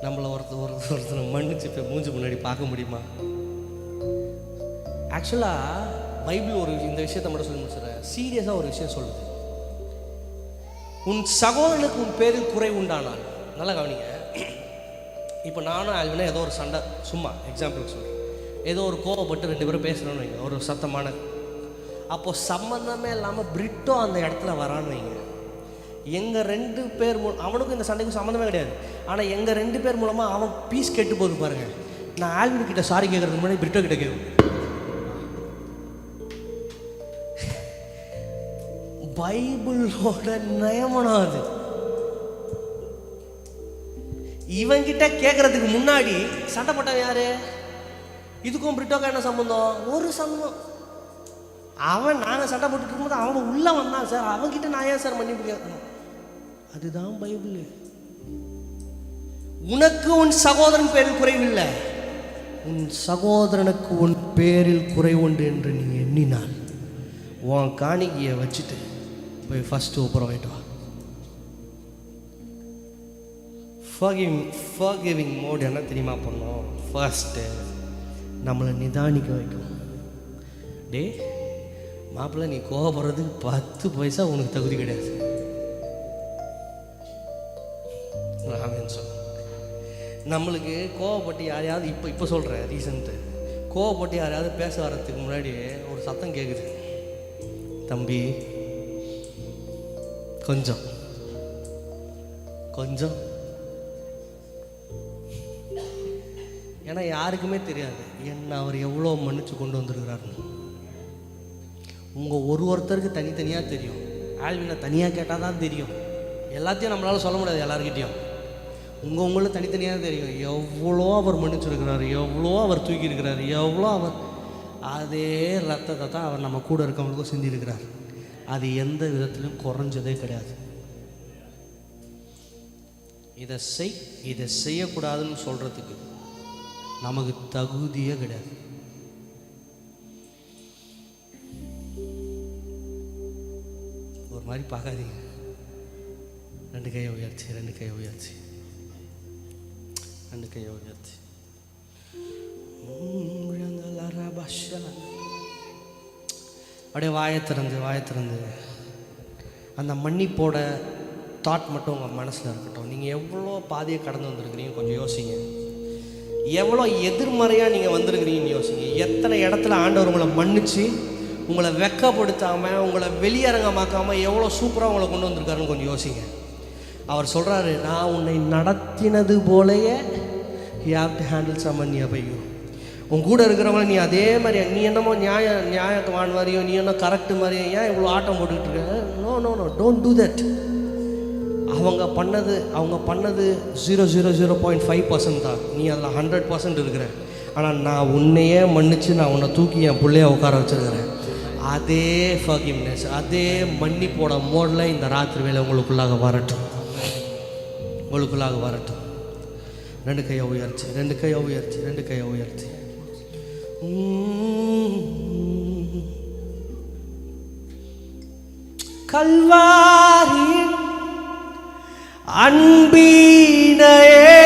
நம்மளை ஒருத்தரை மன்னிச்சு இப்போ மூஞ்சி முன்னாடி பார்க்க முடியுமா? ஆக்சுவலாக பைபிள் ஒரு இந்த விஷயத்தை மட்டும் சொல்லி முடிச்சுறேன். சீரியஸாக ஒரு விஷயம் சொல்லுது. உன் சகோதரனுக்கு உன் பேரில் குறை உண்டானால், நல்லா கவனிங்க. இப்போ நானும் ஆல்வினா ஏதோ ஒரு சண்டை, சும்மா எக்ஸாம்பிளுக்கு சொல்கிறேன், ஏதோ ஒரு கோவப்பட்டு 2 பேரும் பேசுகிறோன்னு வைங்க, ஒரு சத்தமான, அப்போது சம்மந்தமே இல்லாமல் பிரிட்டோ அந்த இடத்துல வரான்னு வைங்க. எங்கள் 2 பேர் அவனுக்கும் இந்த சண்டைக்கும் சம்மந்தமே கிடையாது, ஆனால் எங்கள் 2 பேர் மூலமாக அவன் பீஸ் கெட்டு போகுது பாருங்கள். நான் ஆல்வின் கிட்ட சாரி கேட்குறதுக்கு முன்னாடி பிரிட்டோ கிட்ட கேட்கும். பைபிளோட நியமனம் அது. இவன்கிட்ட கேட்கறதுக்கு முன்னாடி சண்டை போட்டவன் யாரு? இதுக்கும் பிரிட்டோக்கு என்ன சம்பந்தம்? ஒரு சம்பந்தம். அவன் நாங்கள் சண்டை போட்டுட்டு இருக்கும்போது அவன் உள்ள வந்தான் சார், அவன்கிட்ட நான் ஏன் சார் மன்னிப்பு கேட்கணும்? அதுதான் பைபிள். உனக்கு உன் சகோதரன் பேரில் குறைவில்லை, உன் சகோதரனுக்கு உன் பேரில் குறை உண்டு என்று நீ எண்ணினால் உன் காணிக்கையை வச்சுட்டு போய் ஃபஸ்ட்டு ஒப்புறம் ஆகிட்டு வா. forgiving mode என்ன தெரியுமா பண்ணோம்? ஃபர்ஸ்ட்டு நம்மளை நிதானிக்க வைக்கும். டே மாப்பிள்ளை, நீ கோவப்படுறதுக்கு 10 பைசா உனக்கு தகுதி கிடையாது. ராமன் சொல். நம்மளுக்கு கோவப்பட்டு யாரையாவது இப்போ சொல்கிறேன், ரீசன்ட்டு கோவப்பட்டு யாரையாவது பேச வர்றதுக்கு முன்னாடி ஒரு சத்தம் கேட்குது, தம்பி கொஞ்சம் கொஞ்சம். ஏன்னா யாருக்குமே தெரியாது என்ன அவர் எவ்வளோ மன்னிச்சு கொண்டு வந்திருக்கிறாருன்னு. உங்கள் ஒருத்தருக்கு தனித்தனியாக தெரியும். ஆல்வினை தனியாக கேட்டால் தான் தெரியும். எல்லாத்தையும் நம்மளால் சொல்ல முடியாது எல்லாருக்கிட்டையும். உங்களுக்கு தனித்தனியாக தெரியும் எவ்வளோ அவர் மன்னிச்சிருக்கிறாரு, எவ்வளோ அவர் தூக்கியிருக்கிறாரு, எவ்வளோ அவர் அதே ரத்தத்தை தான் அவர் நம்ம கூட இருக்கவங்களுக்கும் சிந்திருக்கிறார். அது எந்த விதத்திலும் குறைஞ்சதே கிடையாது. இதை செய்யக்கூடாதுன்னு சொல்கிறதுக்கு நமக்கு தகுதியே கிடையாது. ஒரு மாதிரி பார்க்காதீங்க. 2 கையை உயர்ச்சி, 2 கையை உயர்ச்சி, 2 கையை உயர்ச்சி. அப்படியே வாயை திறந்து அந்த மன்னிப்போட தாட் மட்டும் உங்கள் மனசில் இருக்கட்டும். நீங்கள் எவ்வளோ பாதையை கடந்து வந்திருக்கிறீங்க கொஞ்சம் யோசிங்க. எவ்வளோ எதிர்மறையாக நீங்கள் வந்திருக்கிறீங்கன்னு யோசிங்க. எத்தனை இடத்துல ஆண்டவர் உங்களை மன்னிச்சு உங்களை வெக்கப்படுத்தாமல் உங்களை வெளியரங்கமாக்காமல் எவ்வளோ சூப்பராக உங்களை கொண்டு வந்திருக்காருன்னு கொஞ்சம் யோசிங்க. அவர் சொல்கிறாரு, நான் உன்னை நடத்தினது போலயே you have to handle someone nearby you. உன் கூட இருக்கிறவங்கள நீ அதே மாதிரி, நீ என்னமோ நியாயவான் மாதிரியோ, நீ என்ன கரெக்டு மாதிரியோ ஏன் இவ்வளோ ஆட்டம் போட்டுக்கிட்டு இருக்க? No, don't do that. அவங்க பண்ணது 0.5% தான். நீ அதில் 100% இருக்கிற. ஆனால் நான் உன்னையே மன்னிச்சு நான் உன்னை தூக்கி என் பிள்ளைய உட்கார வச்சுருக்கிறேன். அதே ஃபர்கிவ்னஸ், அதே மன்னிப்போட மோடில் இந்த ராத்திரி வேலை உங்களுக்குள்ளாக வரட்டும். 2 கையை உயர்ச்சி, 2 கையை உயர்ச்சி. கல்வாரியின் அன்பினையே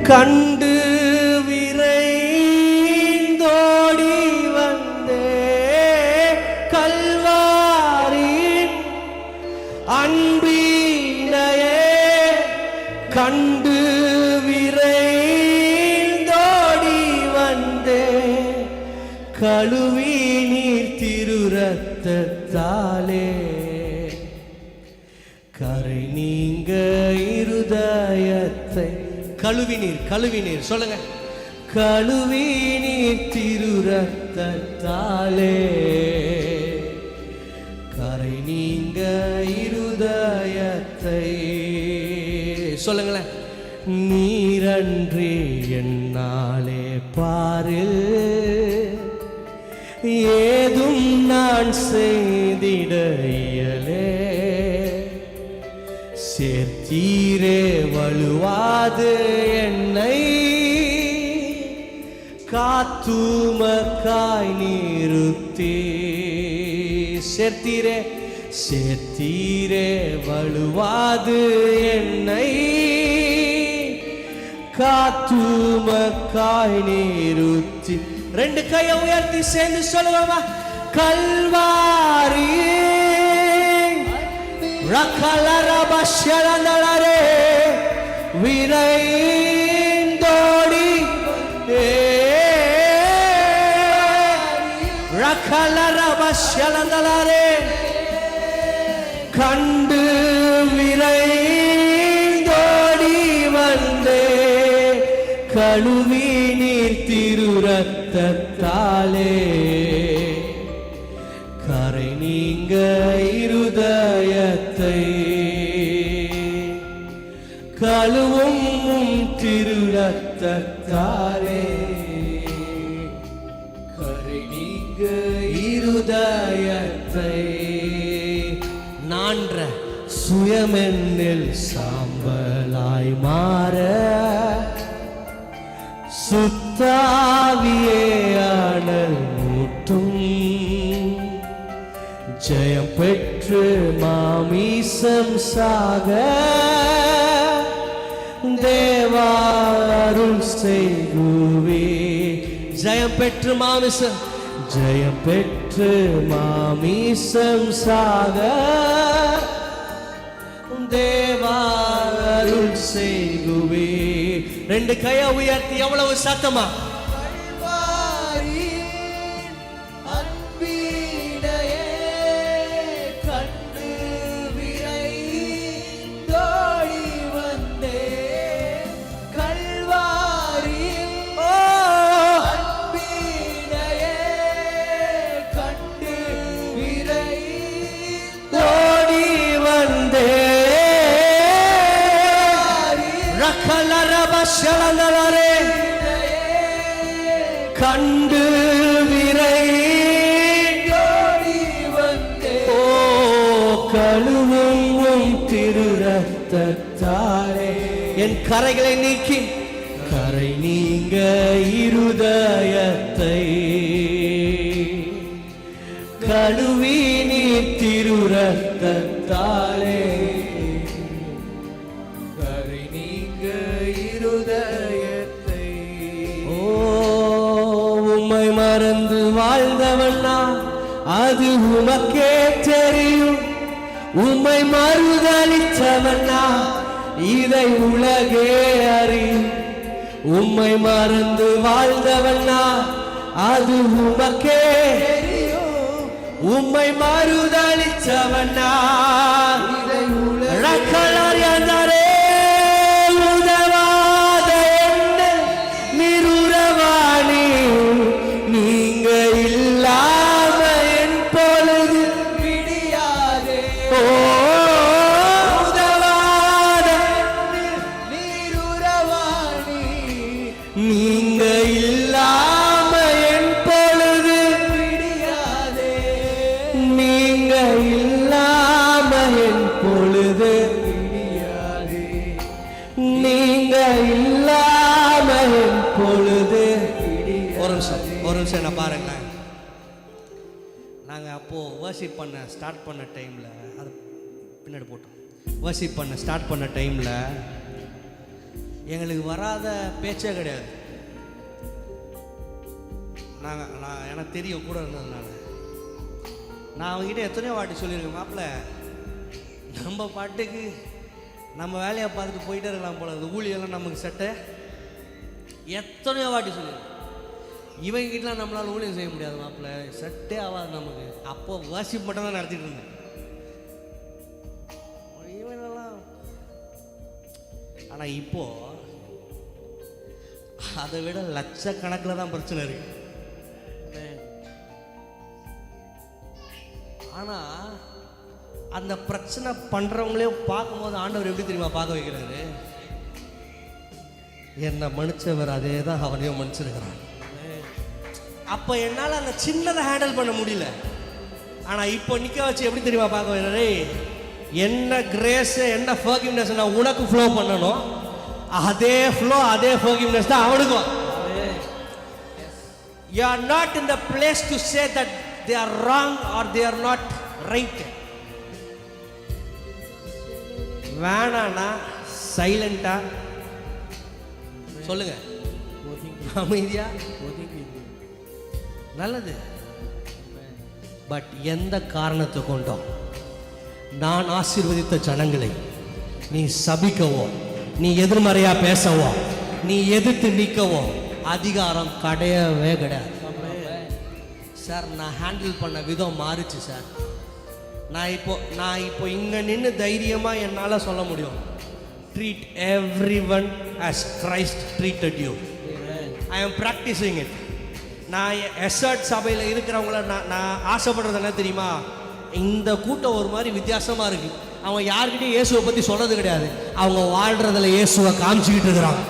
கண்டு விரைந்தோடி வந்தே. கல்வாரியின் அன்பினையே கண்டு விரைந்தோடி வந்தே. கழுவி நீர் திரு ரத்தத்தாலே கரை நீங்க இருதயத்தை கழுவினீர் சொல்லுங்க. கழுவினீர் திரு ரத்தத்தாலே, கரை நீங்க இருதயத்தை. சொல்லுங்களேன். நீரன்றி என்னாலே பாரில் ஏதும் நான் செய்திட இயலே, சேர்த்தீரே வலுவாது என்னை, காத்துமக்காய் நிறுத்தி. சேர்த்தீரே வலுவாது என்னை, காத்துமக்காய் நிறுத்தி. ரெண்டு கையை உயர்த்தி சேர்ந்து சொல்லுவோமா. கல்வாரி ரக்கலரபஷரந்தலரே விரைந்தோடி, ரக்கலரபஷரந்தலரே கண்டு விரைந்தோடி வந்தே, கழுவி நீர் திரு ரத்தத்தாலே, கரை நீங்க இருதயத்தை, கழுவும் திரு ரத்தத்தாலே, கரை நீங்க இருதயத்தை. நான்ற சுயமென்னில் சாம்பலாய் மாற, சுத்தாவியே அனல் மூட்டும், ஜெயம் பெற்று மாமிசம் சாக, தேவாருள் செய்குவே. ஜெயம் பெற்று மாமிசம், ஜெயம் பெற்று மாமிசம் சாக, தேவாருள் செய்குவே. ரெண்டு கையை உயர்த்தி எவ்வளவு சத்தமா. கண்டு விரைந்தோடி வந்தே, ஓ கழுவும் திரு ரத்தத்தாலே, என் கரைகளை நீக்கி, கரை நீங்க இருதயத்தை, கழுவி நீ திரு ரத்தத்தாலே, கரை நீங்க இருதயத்தை. ஓ உம்மை மறந்து வாழ்ந்தவனா அது உமக்கே தெரியும், உம்மை மறுதலித்தவனா இதை உலகே அறியும். உம்மை மறந்து வாழ்ந்தவனா அது உமக்கே தெரியும், உம்மை மறுதலித்தவனா இதை உலகே அறியும். நீங்க இல்லாம என் பொழுது விடியாதே, நீங்க இல்லாம என் பொழுது விடியாதே, நீங்க இல்லாம என் பொழுது விடியாதே. ஒரு நிமிஷம் என்ன பாருங்களேன். நாங்கள் அப்போது வர்ஷிப் பண்ண ஸ்டார்ட் பண்ண டைமில், அது பின்னாடி போட்டோம், வர்ஷிப் பண்ண ஸ்டார்ட் பண்ண டைமில் எங்களுக்கு வராத பேச்சே கிடையாது. எனக்கு தெரியும் கூட இருந்ததுனால. நான் அவங்ககிட்ட எத்தனையோ வாட்டி சொல்லியிருக்கேன், மாப்பிள்ள நம்ம பாட்டுக்கு நம்ம வேலையை பார்த்துட்டு போயிட்டே இருக்கலாம் போல, அது ஊழியெல்லாம் நமக்கு செட்டை. எத்தனையோ வாட்டி சொல்லியிருக்கேன். இவங்ககிட்டலாம் நம்மளால் ஊழியம் செய்ய முடியாது மாப்பிள்ள, செட்டே ஆகாது நமக்கு. அப்போ வர்ஷிப் மட்டும் தான் நடத்திட்டு இருந்தேன். ஆனால் இப்போ அதை விட லட்சக்கணக்கில் தான் பிரச்சனை இருக்கு. ஆனால் அந்த பிரச்சனை பண்ணுறவங்களே பார்க்கும்போது ஆண்டவர் எப்படி தெரியுமா பார்க்க வைக்கிறாரு? என்னை மன்னிச்சவர் அதே தான் அவரையும் மன்னிச்சிருக்கிறார். அப்போ என்னால் அந்த சின்னதை ஹேண்டில் பண்ண முடியல. ஆனால் இப்போ நிற்க வச்சு எப்படி தெரியுமா பார்க்க வைக்கிறாரு? என்ன கிரேஸ் என்ன ஃபர்கிவ்னஸ் நான் உனக்கு ஃப்ளோ பண்ணணும், அதே ஃப்ளோ அதே ஃபர்கிவ்னஸ் தான் அவனுக்கும். You are not in the place to say that they are wrong or they are not right. வேணானா சைலண்டா சொல்லுங்க, அமைதியா நல்லது. பட் எந்த காரணத்தை கொண்டோம் நான் ஆசீர்வதித்த ஜனங்களை நீ சபிக்கவோ, நீ எதிர்மறையா பேசவோ, நீ எதிர்த்து நிற்கவோ அதிகாரம் கிடையவே கிடையாது. சார் நான் ஹேண்டில் பண்ண விதம் மாறுச்சு சார். நான் இப்போ இங்கே நின்று தைரியமாக என்னால் சொல்ல முடியும், treat every one as Christ treated you. I am practising it. நான் எஸ்ஆர்ட் சபையில் இருக்கிறவங்கள நான் ஆசைப்படுறது என்ன தெரியுமா? இந்த கூட்டம் ஒரு மாதிரி வித்தியாசமாக இருக்குது. அவங்க யார்கிட்டையும் இயேசுவை பற்றி சொல்கிறது கிடையாது, அவங்க வாழ்கிறதுல இயேசுவை காமிச்சிக்கிட்டு இருக்கிறாங்க.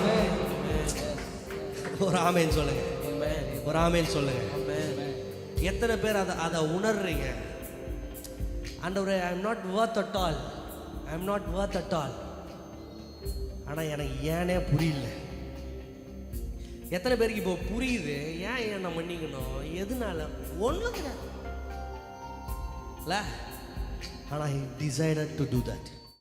ஒரு ஆமேன்னு சொல்லுங்க, ஒரு ஆமேன்னு சொல்லுங்க. எத்தனை பேர் அதை உணர்றீங்க? ஆண்டவரே, I am not worth at all, I am not worth at all. ஆனால் எனக்கு ஏனே புரியல. எத்தனை பேருக்கு இப்போ புரியுது ஏன் என்னை மன்னிக்கணும், எதுனால? ஒன்றும் கிடையாது. ஆனால் he decided to do that.